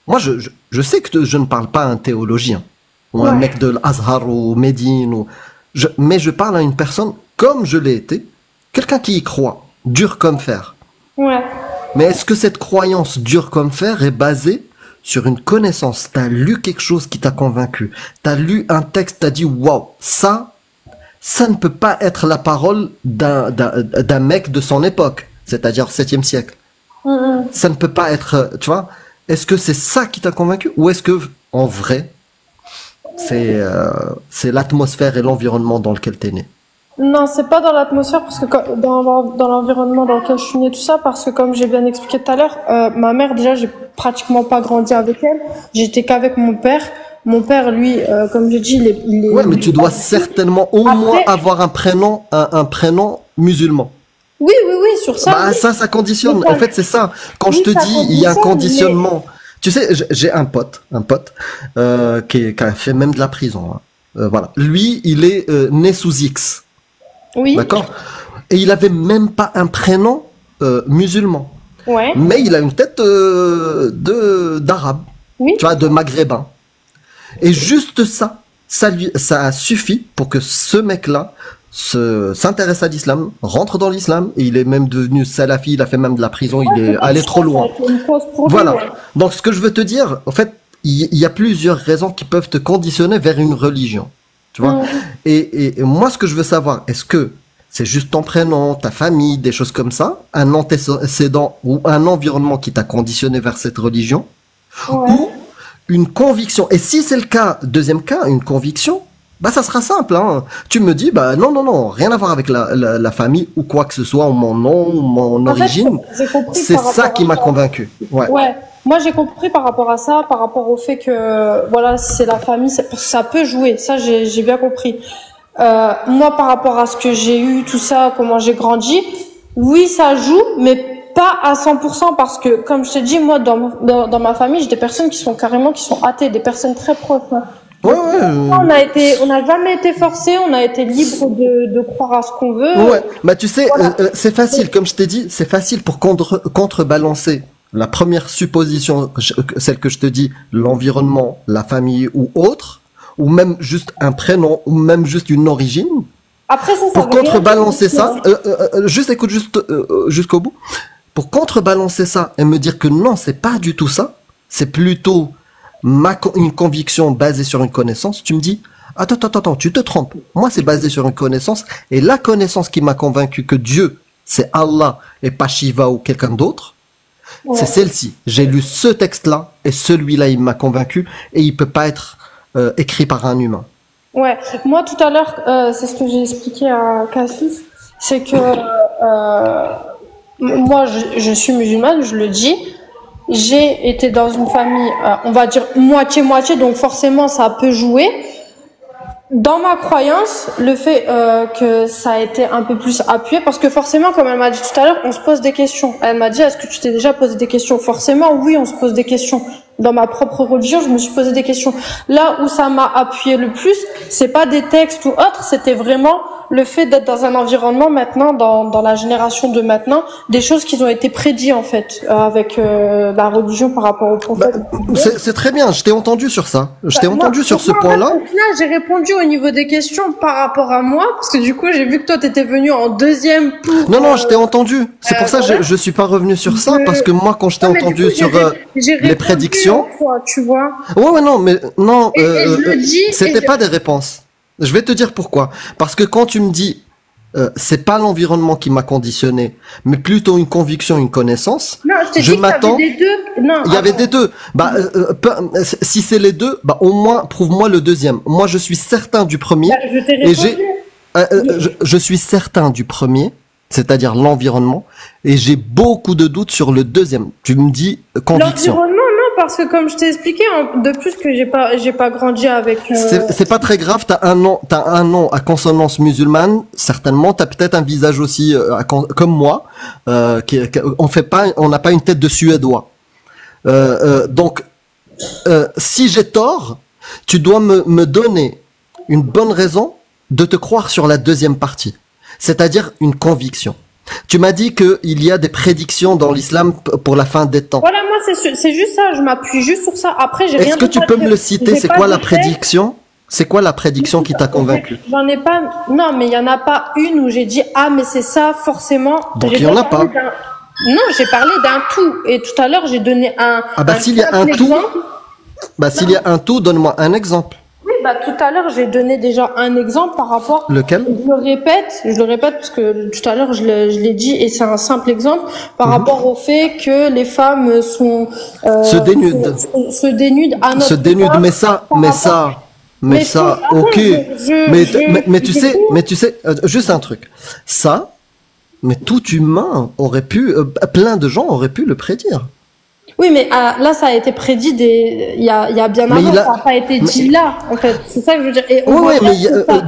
moi, je sais que je ne parle pas à un théologien, ou un mec de l'Azhar ou Médine, mais je parle à une personne comme je l'ai été, quelqu'un qui y croit. Dur comme fer. Ouais. Mais est-ce que cette croyance dure comme fer est basée sur une connaissance? T'as lu quelque chose qui t'a convaincu. T'as lu un texte, t'as dit waouh, ça ne peut pas être la parole d'un mec de son époque, c'est-à-dire 7e siècle. Ça ne peut pas être, tu vois. Est-ce que c'est ça qui t'a convaincu, ou est-ce que en vrai c'est l'atmosphère et l'environnement dans lequel t'es né. Non, c'est pas dans l'atmosphère parce que dans l'environnement dans lequel je suis née, tout ça, parce que comme j'ai bien expliqué tout à l'heure, ma mère déjà j'ai pratiquement pas grandi avec elle. J'étais qu'avec mon père. Mon père, lui, comme j'ai dit, il est. Ouais, mais tu dois certainement au moins avoir un prénom musulman. Oui, sur ça. Bah oui. ça conditionne. En fait, c'est ça. Quand je te dis, il y a un conditionnement. Tu sais, j'ai un pote qui a fait même de la prison. Hein. Voilà. Lui, il est né sous X. Oui. D'accord. Et il avait même pas un prénom musulman. Ouais. Mais il a une tête d'arabe. Oui. Tu vois, de maghrébin. Et juste ça a suffi pour que ce mec-là s'intéresse à l'islam, rentre dans l'islam, et il est même devenu salafi, il a fait même de la prison, il est allé trop loin. Voilà. Donc ce que je veux te dire, en fait, il y a plusieurs raisons qui peuvent te conditionner vers une religion. Tu vois. Et moi, ce que je veux savoir, est-ce que c'est juste ton prénom, ta famille, des choses comme ça, un antécédent ou un environnement qui t'a conditionné vers cette religion, ou une conviction. Et si c'est le cas, deuxième cas, une conviction, bah ça sera simple. Hein. Tu me dis, bah non, rien à voir avec la famille ou quoi que ce soit, ou mon nom, ou mon origine. C'est ça qui m'a convaincu. Ouais. Moi j'ai compris par rapport à ça, par rapport au fait que voilà, c'est la famille, ça peut jouer. Ça j'ai bien compris. Moi par rapport à ce que j'ai eu, tout ça, comment j'ai grandi, oui ça joue, mais pas à 100% parce que, comme je t'ai dit, moi, dans ma famille, j'ai des personnes qui sont athées, des personnes très proches. Hein. Ouais. On n'a jamais été forcés, on a été libre de croire à ce qu'on veut. Ouais. Bah, tu sais, voilà. C'est facile, comme je t'ai dit, c'est facile pour contrebalancer la première supposition, celle que je te dis, l'environnement, la famille ou autre, ou même juste un prénom, ou même juste une origine. Après, ça pour contrebalancer ça, écoute jusqu'au bout. Pour contrebalancer ça et me dire que non, c'est pas du tout ça, c'est plutôt une conviction basée sur une connaissance, tu me dis, attends, tu te trompes. Moi, c'est basé sur une connaissance, et la connaissance qui m'a convaincu que Dieu, c'est Allah et pas Shiva ou quelqu'un d'autre, c'est celle-ci. J'ai lu ce texte-là, et celui-là, il m'a convaincu, et il peut pas être écrit par un humain. Ouais, moi tout à l'heure, c'est ce que j'ai expliqué à Cassis, c'est que moi je suis musulmane, je le dis, j'ai été dans une famille, on va dire moitié-moitié, donc forcément ça peut jouer. Dans ma croyance, le fait que ça a été un peu plus appuyé, parce que forcément, comme elle m'a dit tout à l'heure, on se pose des questions. Elle m'a dit, est-ce que tu t'es déjà posé des questions? Forcément, oui, on se pose des questions. Dans ma propre religion, je me suis posé des questions. Là où ça m'a appuyé le plus, c'est pas des textes ou autres, c'était vraiment le fait d'être dans un environnement maintenant, dans la génération de maintenant, des choses qui ont été prédites en fait, avec la religion par rapport au prophète. C'est très bien, je t'ai entendu sur ça. Je t'ai entendu sur ce point-là. Au final, j'ai répondu au niveau des questions par rapport à moi, parce que du coup, j'ai vu que toi, t'étais venu en deuxième pour... Non, je t'ai entendu. C'est pour ça que je suis pas revenu sur ça, parce que moi, quand je t'ai entendu sur les prédictions... Fois, tu vois. Ouais, non, mais non, c'était pas des réponses. Je vais te dire pourquoi. Parce que quand tu me dis, c'est pas l'environnement qui m'a conditionné, mais plutôt une conviction, une connaissance. Non, je t'ai dit m'attends. qu'il y avait des deux. Non, il y avait des deux. Bah, si c'est les deux, bah au moins prouve-moi le deuxième. Moi, je suis certain du premier. Bah, je t'ai répondu. Et je suis certain du premier, c'est-à-dire l'environnement, et j'ai beaucoup de doutes sur le deuxième. Tu me dis conviction. L'environnement, non, parce que comme je t'ai expliqué, de plus que j'ai pas grandi avec. C'est pas très grave. T'as un nom à consonance musulmane. Certainement, t'as peut-être un visage aussi comme moi. On n'a pas une tête de Suédois. Donc, si j'ai tort, tu dois me donner une bonne raison de te croire sur la deuxième partie, c'est-à-dire une conviction. Tu m'as dit qu'il y a des prédictions dans l'islam pour la fin des temps. Voilà, moi c'est juste ça, je m'appuie juste sur ça. Après, j'ai rien. Est-ce que tu peux me le citer? C'est quoi la prédiction? C'est quoi la prédiction qui t'a convaincu? J'en ai pas. Non, mais il y en a pas une où j'ai dit ah mais c'est ça forcément. Donc il y en a pas. Non, j'ai parlé d'un tout et tout à l'heure j'ai donné un. Ah bah s'il y a un tout. Bah s'il y a un tout, donne-moi un exemple. Oui, bah tout à l'heure j'ai donné déjà un exemple par rapport. Lequel? Je le répète parce que tout à l'heure je l'ai dit et c'est un simple exemple par rapport au fait que les femmes sont se dénudent. Se dénudent à notre se dénudent, mais ça. Mais ça, ok. Mais tu sais, juste un truc. Ça, mais tout humain aurait pu, plein de gens auraient pu le prédire. Oui, mais là, ça a été prédit il y a bien Mais avant, ça n'a pas été dit là, en fait. C'est ça que je veux dire. Et oui, mais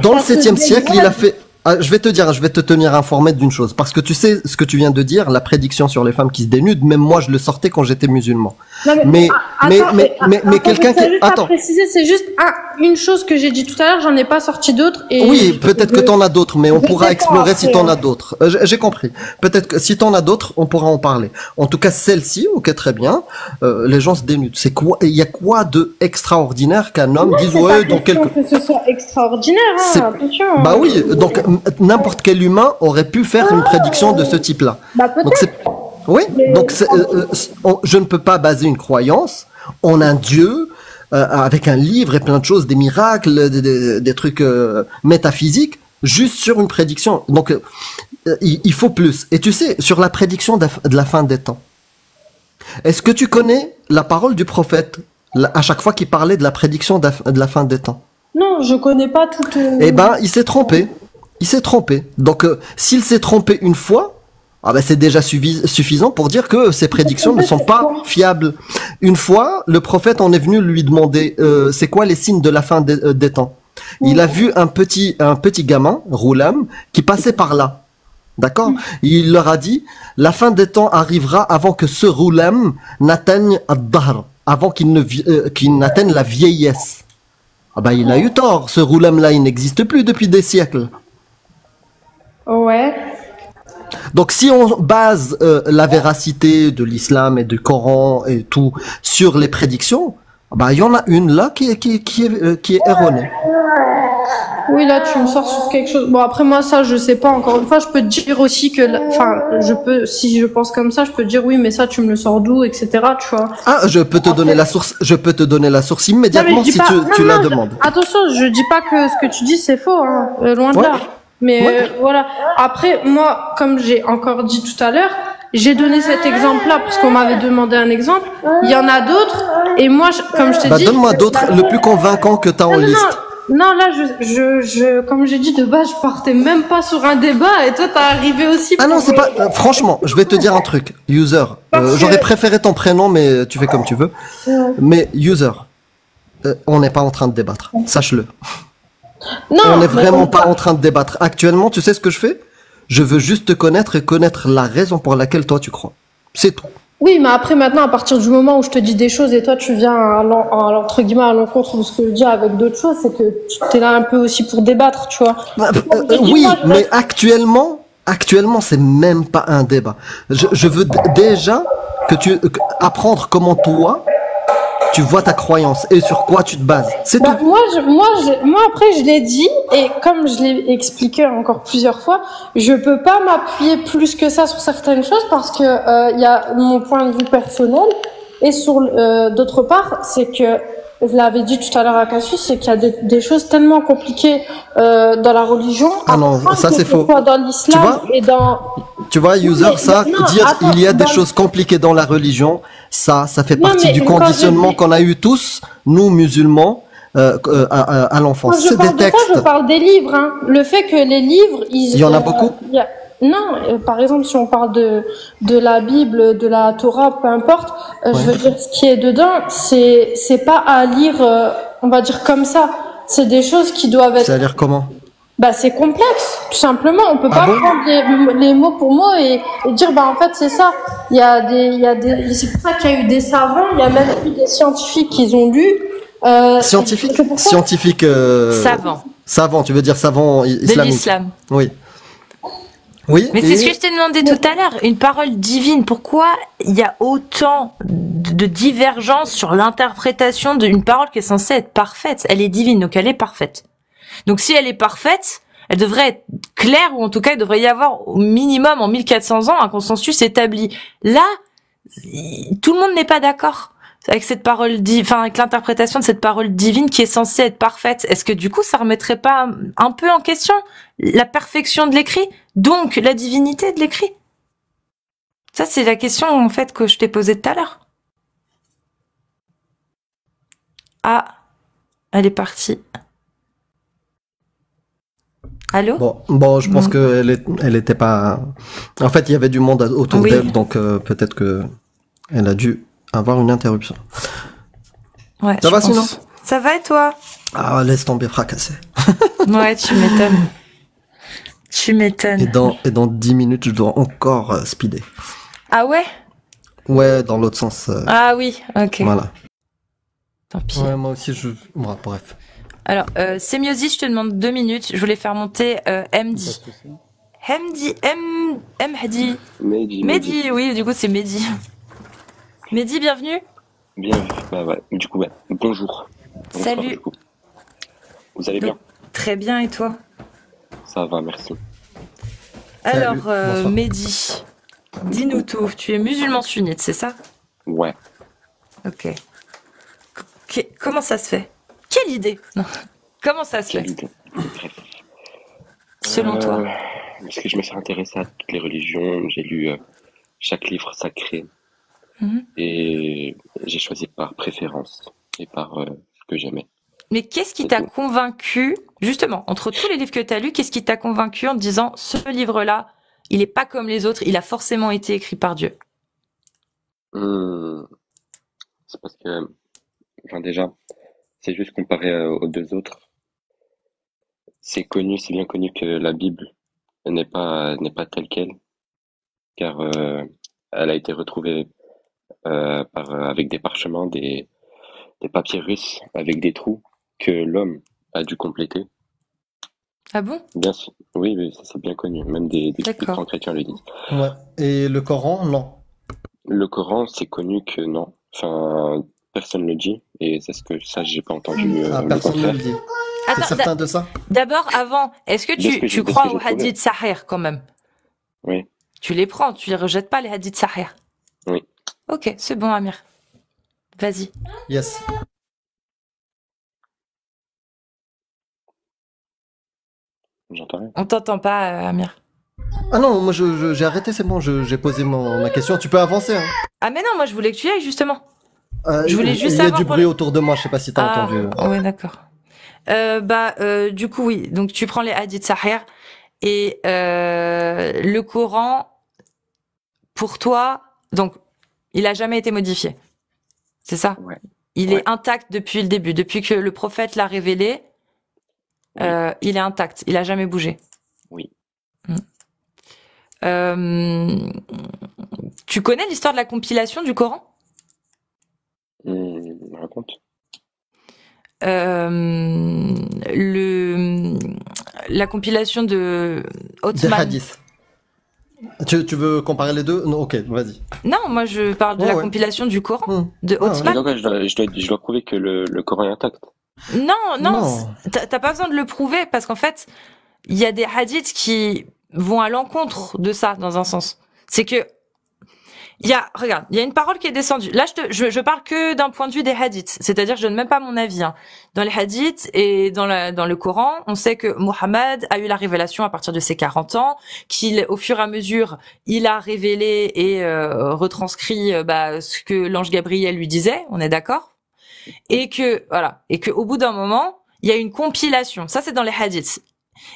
dans le 7e siècle, il a fait. Ah, je vais te tenir informé d'une chose, parce que tu sais ce que tu viens de dire, la prédiction sur les femmes qui se dénudent, même moi je le sortais quand j'étais musulman. Non, mais quelqu'un qui, attends, préciser, c'est juste une chose que j'ai dit tout à l'heure, j'en ai pas sorti d'autres. Oui, peut-être que t'en as d'autres, mais on pourra explorer si t'en as d'autres. J'ai compris. Peut-être que si t'en as d'autres, on pourra en parler. En tout cas, celle-ci, ok, très bien. Les gens se dénudent. C'est quoi? Il y a quoi de extraordinaire qu'un homme dise ouais, dans quelque. Que ce soit extraordinaire, attention. Bah oui, donc n'importe quel humain aurait pu faire une prédiction de ce type-là. Bah peut-être. Oui, donc je ne peux pas baser une croyance en un dieu avec un livre et plein de choses, des miracles, des trucs métaphysiques, juste sur une prédiction. Donc il faut plus. Et tu sais, sur la prédiction de la fin des temps, est-ce que tu connais la parole du prophète à chaque fois qu'il parlait de la prédiction de la fin des temps? Non, je connais pas toute. Eh ben, il s'est trompé. Il s'est trompé. Donc, s'il s'est trompé une fois, c'est déjà suffisant pour dire que ses prédictions ne sont pas fiables. Une fois, le prophète en est venu lui demander c'est quoi les signes de la fin des temps. Il a vu un petit gamin, Roulam, qui passait par là. D'accord? Il leur a dit la fin des temps arrivera avant que ce Roulam n'atteigne ad-dahr, avant qu'il n'atteigne la vieillesse. Il a eu tort. Ce Roulam-là, il n'existe plus depuis des siècles. Ouais. Donc si on base la véracité de l'islam et du Coran et tout sur les prédictions, il y en a une là qui est erronée. Oui, là tu me sors sur quelque chose. Bon, après moi ça je sais pas, encore une fois, je peux te dire aussi que si je pense comme ça, je peux te dire oui, mais ça tu me le sors d'où, etc., tu vois. Je peux te donner la source immédiatement si tu la demandes. Attention, je dis pas que ce que tu dis c'est faux, hein, loin de là. Mais voilà. Après, moi, comme j'ai encore dit tout à l'heure, j'ai donné cet exemple-là parce qu'on m'avait demandé un exemple. Il y en a d'autres. Et moi, comme je t'ai dit... Donne-moi d'autres, le plus convaincant que t'as en liste. Non, là, comme j'ai dit de base, je partais même pas sur un débat et toi, t'as arrivé aussi. Non, c'est pas... franchement, je vais te dire un truc. User. J'aurais préféré ton prénom, mais tu fais comme tu veux. Mais User, on n'est pas en train de débattre. Sache-le. Non, on n'est vraiment pas en train de débattre. Actuellement, tu sais ce que je fais? Je veux juste te connaître et connaître la raison pour laquelle toi tu crois. C'est tout. Oui, mais après maintenant, à partir du moment où je te dis des choses et toi tu viens entre guillemets à l'encontre de ce que je dis avec d'autres choses, c'est que tu es là un peu aussi pour débattre, tu vois. Oui, mais actuellement, c'est même pas un débat. Je veux déjà apprendre comment toi tu vois ta croyance et sur quoi tu te bases. C'est tout. Moi après je l'ai dit et comme je l'ai expliqué encore plusieurs fois, je peux pas m'appuyer plus que ça sur certaines choses parce que il y a mon point de vue personnel et sur d'autre part, c'est que je l'avais dit tout à l'heure à Cassius, c'est qu'il y a des choses tellement compliquées dans la religion. Ah non, ça c'est faux. Dans l'islam et dans... Tu vois, User, il y a des choses compliquées dans la religion, ça fait partie du conditionnement qu'on a eu tous, nous musulmans, à l'enfance. C'est des textes. Je parle des livres, hein. Le fait que les livres, il y en a beaucoup. Non, par exemple, si on parle de la Bible, de la Torah, peu importe, je veux dire, ce qui est dedans, c'est pas à lire, on va dire comme ça. C'est des choses qui doivent être... C'est à lire comment? C'est complexe, tout simplement. On peut pas prendre les mots pour mots et dire, en fait, c'est ça. C'est pour ça qu'il y a eu des savants, il y a même eu des scientifiques qui ont lu. Scientifiques? Savant, tu veux dire savant islamique? De l'islam. Oui. Oui. Mais c'est ce que je t'ai demandé tout à l'heure. Une parole divine. Pourquoi il y a autant de divergences sur l'interprétation d'une parole qui est censée être parfaite? Elle est divine, donc elle est parfaite. Donc si elle est parfaite, elle devrait être claire, ou en tout cas, il devrait y avoir au minimum en 1400 ans un consensus établi. Là, tout le monde n'est pas d'accord avec cette parole avec l'interprétation de cette parole divine qui est censée être parfaite. Est-ce que du coup, ça remettrait pas un peu en question la perfection de l'écrit, donc la divinité de l'écrit? Ça, c'est la question, en fait, que je t'ai posée tout à l'heure. Ah. Elle est partie. Allô? Bon, je pense elle était pas. En fait, il y avait du monde autour Oui. d'elle, donc peut-être que elle a dû avoir une interruption. Ouais, Ça je va pense. sinon? Ça va et toi? Ah, laisse tomber, fracassé. Ouais, tu m'étonnes. Tu m'étonnes. Et dans 10 minutes, je dois encore speeder. Ah ouais? Ouais, dans l'autre sens. Ah oui, ok. Voilà. Tant pis. Ouais, moi aussi, ouais, bref. Alors, Semiosi, je te demande 2 minutes. Je voulais faire monter Mehdi. Mehdi. Mehdi, oui, du coup, c'est Mehdi. Mehdi, bienvenue. Bien, bah ouais. Du coup, ouais. Bonjour. Bonsoir, Salut. du coup. Vous allez bien? Très bien, et toi? Ça va, merci. Alors, bonsoir. Mehdi, dis-nous tout. Tu es musulman sunnite, c'est ça? Ouais. Ok. Comment ça se fait? Quelle idée? Non. Comment ça se Quelle fait, idée. Bref. selon toi? Parce que je me suis intéressé à toutes les religions, j'ai lu chaque livre sacré Mhm. et j'ai choisi par préférence et par ce que j'aimais. Mais qu'est-ce qui C'est t'a tout. convaincu, justement, entre tous les livres que tu as lus, qu'est-ce qui t'a convaincu en te disant, ce livre-là, il est pas comme les autres, il a forcément été écrit par Dieu? Hmm. C'est parce que, enfin déjà, c'est juste comparé aux deux autres. C'est bien connu que la Bible n'est pas telle quelle, car elle a été retrouvée avec des parchemins, des papiers russes avec des trous que l'homme a dû compléter. Ah bon? Bien sûr, oui, oui, ça c'est bien connu. Même des D'accord. grands chrétiens le disent. Ouais. Et le Coran, non. Le Coran, c'est connu que non. Enfin, personne le dit, et c'est ce que ça, j'ai pas entendu Ah, le personne ne contraire. le dit. T'es Attends, certain de ça? d'abord, avant, est-ce que De ce que tu de ce crois que aux j'ai trouvé. hadiths sahih quand même? Oui, Tu les prends, tu les rejettes pas, les hadiths sahih? oui. Ok, c'est bon, Amir. Vas-y. Yes. J'entends rien. On t'entend pas, Amir. Ah non, moi j'ai arrêté, c'est bon, j'ai posé ma question. Tu peux avancer, hein. Ah mais non, moi je voulais que tu y ailles, justement. Je voulais juste il y a savoir du pour bruit les- autour de moi, je sais pas si t'as Ah, entendu. ouais, d'accord. Du coup, oui. Donc, tu prends les hadiths sahih et le Coran, pour toi, donc, il a jamais été modifié. C'est ça? Ouais. Il Ouais. est intact depuis le début. Depuis que le prophète l'a révélé, Oui. il est intact. Il a jamais bougé. Oui. Euh, tu connais l'histoire de la compilation du Coran? Raconte. La compilation de Des Othman. hadiths. Tu veux comparer les deux? Non, ok, vas-y. Non, moi je parle de Ouais, la ouais. compilation du Coran de Ouais, ouais. Et Othman. donc, je dois prouver que le Coran est intact. Non, non, Non. t'as pas besoin de le prouver parce qu'en fait, il y a des hadiths qui vont à l'encontre de ça dans un sens. C'est que regarde, il y a une parole qui est descendue. Là, je parle que d'un point de vue des hadiths. C'est-à-dire, je donne même pas mon avis, hein. Dans les hadiths et dans le Coran, on sait que Mohammed a eu la révélation à partir de ses 40 ans, qu'il, au fur et à mesure, il a révélé et retranscrit ce que l'ange Gabriel lui disait. On est d'accord? Et que, voilà. Et que, au bout d'un moment, il y a une compilation. Ça, c'est dans les hadiths.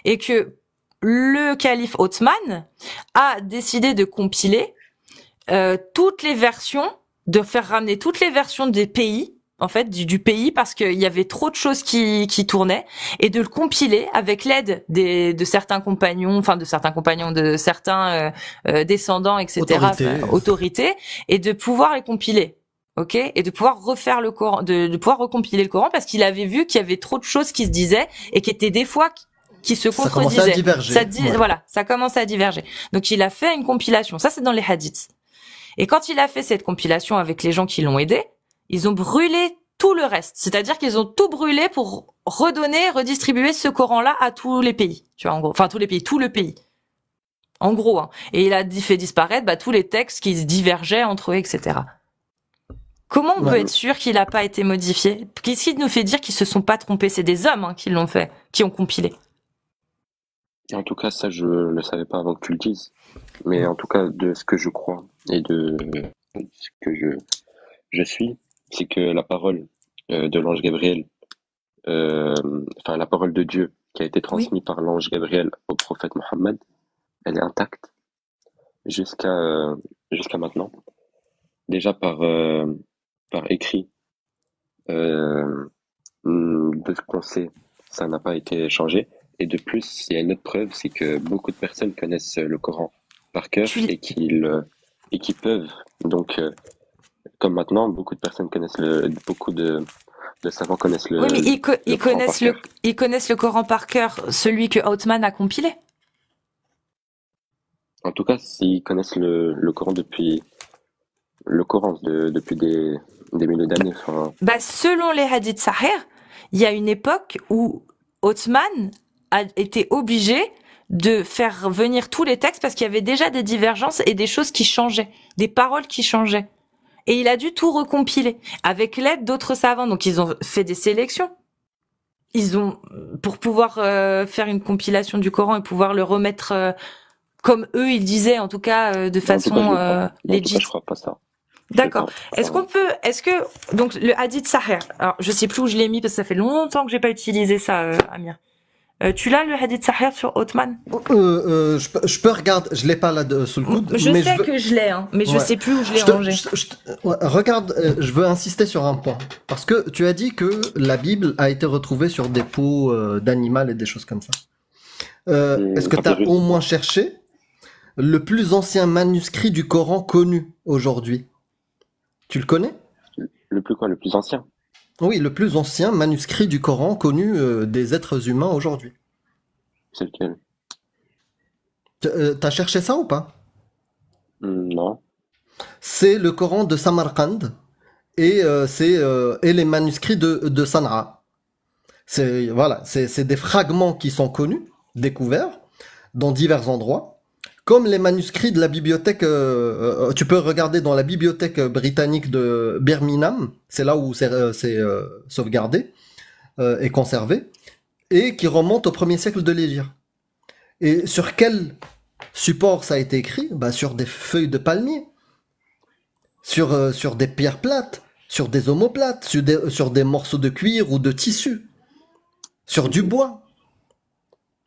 Et que le calife Othman a décidé de compiler toutes les versions, de faire ramener toutes les versions des pays, en fait, du pays, parce qu'il y avait trop de choses qui tournaient, et de le compiler avec l'aide de certains compagnons, de certains descendants, etc., autorités, et de pouvoir les compiler. Ok, et de pouvoir refaire le Coran, de pouvoir recompiler le Coran, parce qu'il avait vu qu'il y avait trop de choses qui se disaient et qui étaient des fois qui se Ça contredisaient. commençait à diverger. Ouais. Voilà, ça commençait à diverger. Donc il a fait une compilation. Ça, c'est dans les hadiths. Et quand il a fait cette compilation avec les gens qui l'ont aidé, ils ont brûlé tout le reste. C'est-à-dire qu'ils ont tout brûlé pour redistribuer ce Coran-là à tous les pays. Tu vois, en gros. Enfin, tous les pays, tout le pays. En gros, hein. Et il a fait disparaître, tous les textes qui se divergeaient entre eux, etc. Comment on peut être sûr qu'il n'a pas été modifié? Qu'est-ce qui nous fait dire qu'ils se sont pas trompés? C'est des hommes, hein, qui l'ont fait, qui ont compilé. Et en tout cas, ça, je le savais pas avant que tu le dises. Mais en tout cas, de ce que je crois et de ce que je suis, c'est que la parole de l'ange Gabriel enfin, la parole de Dieu qui a été Oui. transmise par l'ange Gabriel au prophète Mohammed, elle est intacte jusqu'à jusqu'à maintenant. Déjà par écrit, euh, de ce qu'on sait, ça n'a pas été changé. Et de plus, il y a une autre preuve, c'est que beaucoup de personnes connaissent le Coran par cœur Tu... et qui peuvent donc comme maintenant, beaucoup de personnes connaissent beaucoup de savants connaissent Oui, mais le Coran par cœur. ils connaissent le Coran par cœur, celui que Othman a compilé. En tout cas, s'ils connaissent le Coran depuis des milliers d'années. Enfin, Bah, selon les hadiths sahih, il y a une époque où Othman a été obligé de faire venir tous les textes parce qu'il y avait déjà des divergences et des choses qui changeaient, des paroles qui changeaient. Et il a dû tout recompiler avec l'aide d'autres savants. Donc ils ont fait des sélections. Ils ont pour pouvoir faire une compilation du Coran et pouvoir le remettre comme eux ils disaient, en tout cas de en tout cas, je façon le crois. En tout cas, legit. je crois pas ça. Je sais D'accord. pas. Est-ce Enfin, que donc le hadith sahih. Alors je sais plus où je l'ai mis parce que ça fait longtemps que j'ai pas utilisé ça, Amir. Tu l'as le hadith sahih sur Othman? Je peux regarder, je l'ai pas là sous le coude, Je mais sais je veux, que je l'ai, hein, mais je ouais. sais plus où je l'ai Je te, rangé. ouais, regarde, je veux insister sur un point. Parce que tu as dit que la Bible a été retrouvée sur des peaux d'animal et des choses comme ça. Est-ce que tu as papyrus. au moins cherché le plus ancien manuscrit du Coran connu aujourd'hui? Tu le connais? Le plus quoi, le plus ancien? Oui, le plus ancien manuscrit du Coran connu des êtres humains aujourd'hui. C'est lequel? T'as cherché ça ou pas? Non. C'est le Coran de Samarkand et les manuscrits de Sanaa. C'est voilà, c'est des fragments qui sont connus, découverts dans divers endroits, comme les manuscrits de la bibliothèque. Tu peux regarder dans la bibliothèque britannique de Birmingham, c'est là où c'est sauvegardé et conservé, et qui remonte au 1er siècle de l'Hégire. Et sur quel support ça a été écrit? Bah, sur des feuilles de palmier, sur des pierres plates, sur des omoplates, sur des morceaux de cuir ou de tissu, sur du bois.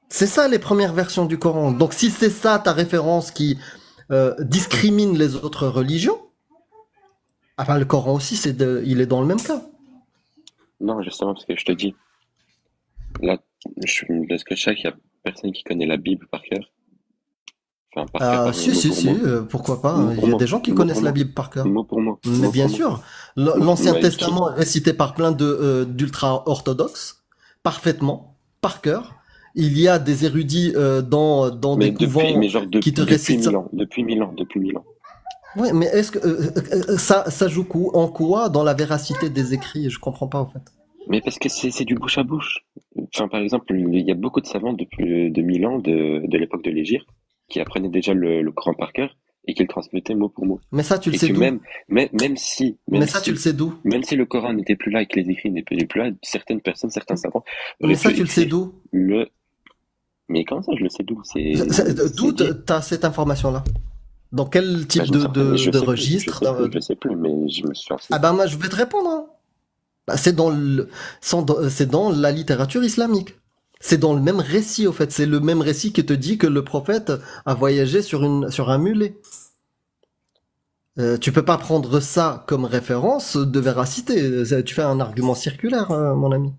C'est ça les premières versions du Coran. Donc si c'est ça ta référence qui discrimine les autres religions, ah ben, le Coran aussi il est dans le même cas. Non, justement, parce que je te dis, là, de ce que je sais, il y a personne qui connaît la Bible par cœur. Enfin, par cœur, Ah par si mot si pour si, mot. pourquoi pas, Mot hein. pour Il y a mot. des gens qui Mot connaissent pour la mot. Bible par cœur. Mot pour mot. Mais Mot bien pour mot. sûr, Mot- l'Ancien ouais, Testament est récité par plein d'ultra-orthodoxes, parfaitement, par cœur. Il y a des érudits dans Mais des couvents genre qui te depuis récitent 1000 ça. ans. Depuis 1000 ans. Depuis 1000 ans. Ouais, mais est-ce que ça joue en quoi dans la véracité des écrits? Je comprends pas en fait. Mais parce que c'est du bouche à bouche. Enfin, par exemple, il y a beaucoup de savants depuis de 1000 ans de l'époque de l'Hégire qui apprenaient déjà le Coran par cœur et qui le transmettaient mot pour mot. Mais ça, tu le Et sais que d'où? même Mais ça, tu le si, sais d'où? même si le Coran n'était plus là et que les écrits n'étaient plus là, certaines personnes, certains savants Mais auraient ça, pu tu le sais écrire d'où? le. Mais comment ça, je le sais d'où? D'où C'est dit. t'as cette information-là? Dans quel Bah, type je ne sais pas, de registre? je sais plus, mais je me suis Ah renseigné. ben moi, je vais te répondre, hein. Bah, c'est dans la littérature islamique. C'est dans le même récit, au fait. C'est le même récit qui te dit que le prophète a voyagé sur un mulet. Tu peux pas prendre ça comme référence de véracité. Tu fais un argument circulaire, mon ami.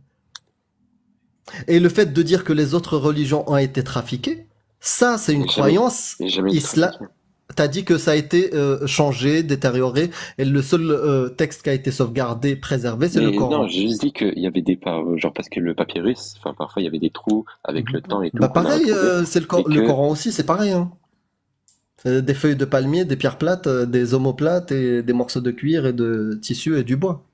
Et le fait de dire que les autres religions ont été trafiquées, ça, c'est une J'ai jamais, croyance j'ai jamais été islam. trafiqué. T'as dit que ça a été changé, détérioré, et le seul texte qui a été sauvegardé, préservé, c'est le Mais non, Coran. j'ai juste dit qu'il y avait des pas, genre parce que le papyrus, enfin parfois il y avait des trous avec le temps et tout Bah qu'on a pareil, retrouvé c'est et le que Coran aussi, c'est pareil, hein. C'est des feuilles de palmier, des pierres plates, des omoplates et des morceaux de cuir et de tissu et du bois.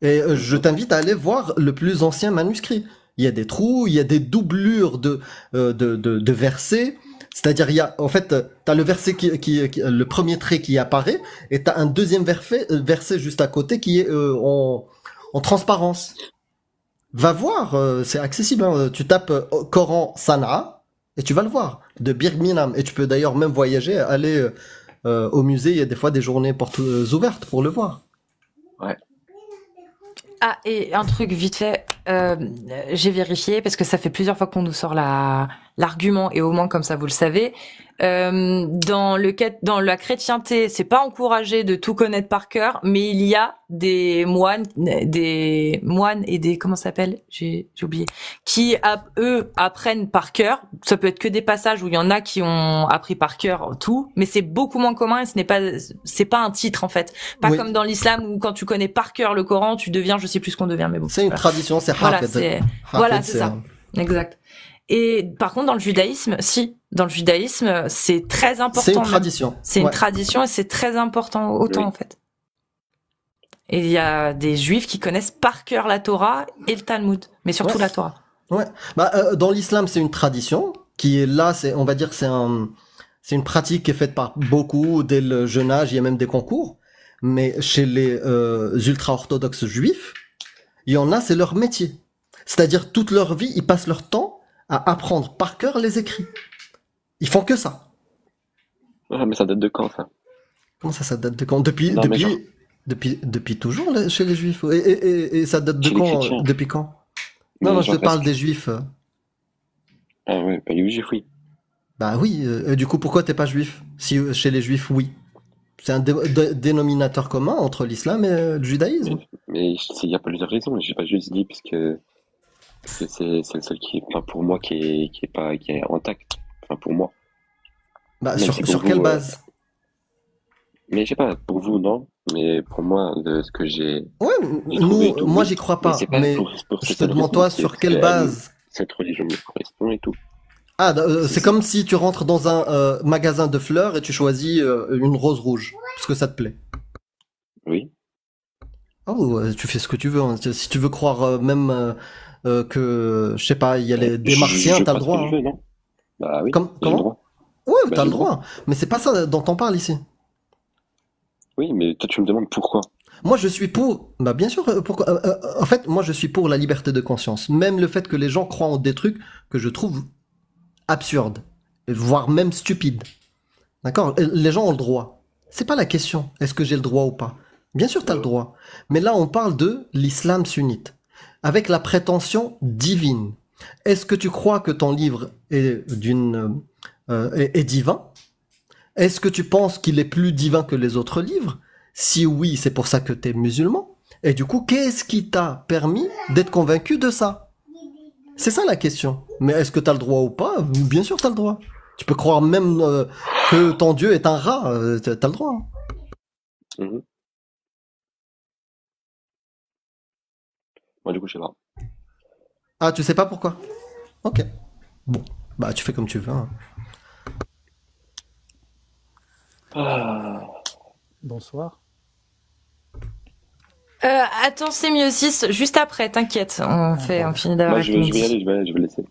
Et je t'invite à aller voir le plus ancien manuscrit. Il y a des trous, il y a des doublures de versets. C'est-à-dire, en fait, t'as le verset le premier trait qui apparaît, et t'as un deuxième verset juste à côté qui est en transparence. Va voir, c'est accessible, hein. Tu tapes Coran Sanaa, et tu vas le voir, de Birmingham. Et tu peux d'ailleurs même voyager, aller au musée, il y a des fois des journées portes ouvertes pour le voir. ouais. Ah, et un truc vite fait, j'ai vérifié parce que ça fait plusieurs fois qu'on nous sort l'argument et au moins comme ça vous le savez. Dans la chrétienté, c'est pas encouragé de tout connaître par cœur, mais il y a des moines et des comment ça s'appelle, j'ai oublié, qui eux apprennent par cœur. Ça peut être que des passages où il y en a qui ont appris par cœur tout, mais c'est beaucoup moins commun et c'est pas un titre en fait, pas comme dans l'islam où quand tu connais par cœur le Coran, tu deviens, je sais plus ce qu'on devient, mais bon. C'est une tradition, c'est voilà, hafed. c'est ça, exact. Et par contre, dans le judaïsme, c'est très important. C'est une tradition. C'est une tradition et c'est très important autant en fait. Et il y a des juifs qui connaissent par cœur la Torah et le Talmud, mais surtout la Torah. Ouais. Dans l'islam, c'est une tradition qui est là, on va dire, c'est une pratique qui est faite par beaucoup dès le jeune âge. Il y a même des concours. Mais chez les ultra-orthodoxes juifs, il y en a, c'est leur métier. C'est-à-dire toute leur vie, ils passent leur temps à apprendre par cœur les écrits. Ils font que ça. Ah, mais ça date de quand, ça? Comment ça date de quand? Depuis toujours chez les juifs. Et ça date de quand? Depuis quand? Non, je te parle des juifs. Ah ouais, pas les juifs, oui. Bah oui, du coup, pourquoi t'es pas juif? Si chez les juifs, oui. C'est un dénominateur commun entre l'islam et le judaïsme. Mais il y a plusieurs raisons. J'ai pas juste dit parce que c'est le seul qui est, enfin, pour moi, qui est intact. Enfin, pour moi. Bah, sur quelle base? Mais je sais pas, pour vous, non. Mais pour moi, de ce que j'ai. Ouais, moi, j'y crois pas. Mais je te demande, toi, sur quelle base? Cette religion me correspond et tout. Ah, c'est comme si tu rentres dans un magasin de fleurs et tu choisis une rose rouge, parce que ça te plaît. Oui. Oh, tu fais ce que tu veux. Hein. Si tu veux croire même que, je sais pas, il y a des martiens, t'as le droit. Je veux, non bah oui. Comment? Ouais, t'as le droit. Mais c'est pas ça dont on parle ici. Oui, mais toi tu me demandes pourquoi. Moi, je suis pour. Bah, bien sûr. Pourquoi en fait, moi, je suis pour la liberté de conscience. Même le fait que les gens croient en des trucs que je trouve absurdes, voire même stupides. D'accord? Les gens ont le droit. C'est pas la question. Est-ce que j'ai le droit ou pas? Bien sûr, t'as le droit. Mais là, on parle de l'islam sunnite, avec la prétention divine. Est-ce que tu crois que ton livre est est divin? Est-ce que tu penses qu'il est plus divin que les autres livres? Si oui, c'est pour ça que t'es musulman. Et du coup, qu'est-ce qui t'a permis d'être convaincu de ça? C'est ça la question. Mais est-ce que t'as le droit ou pas? Bien sûr, t'as le droit. Tu peux croire même que ton Dieu est un rat. T'as le droit. Hein. Mmh. Moi, du coup, je sais pas. Ah, tu sais pas pourquoi? Ok. Bon, bah tu fais comme tu veux. Hein. Bonsoir. Attends, c'est mieux 6, juste après, t'inquiète. On finit d'avoir Moi, je vais y aller, je vais laisser.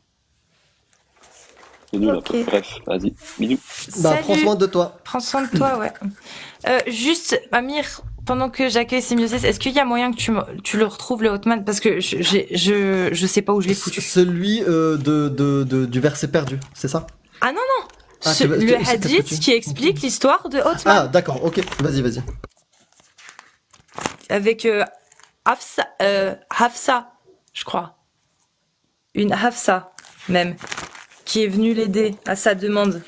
C'est nul, okay. Bref, vas-y, bisous. Bah, prends soin de toi. Prends soin de toi, ouais. Juste, Amir, pendant que j'accueille Sémiosis, est-ce qu'il y a moyen que tu le retrouves, le Hotman? Parce que je sais pas où je l'ai foutu. Celui du verset perdu, c'est ça? Ah non, non. Le hadith qui explique l'histoire de Hotman. Ah, d'accord, ok, vas-y. Avec Hafsa, je crois. Une Hafsa, même, qui est venue l'aider à sa demande.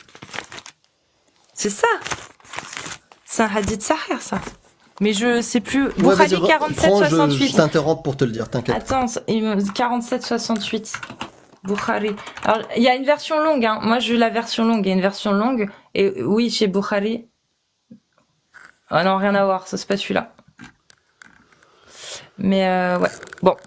C'est ça. C'est un hadith sahih, ça. Mais je sais plus. Bukhari 47-68. Je t'interromps pour te le dire, t'inquiète. Attends, 47-68. Bukhari. Alors, il y a une version longue, hein. Moi, je veux la version longue. Il y a une version longue. Et oui, chez Bukhari. Ah non, rien à voir. Ça, c'est pas celui-là. Mais ouais. Bon.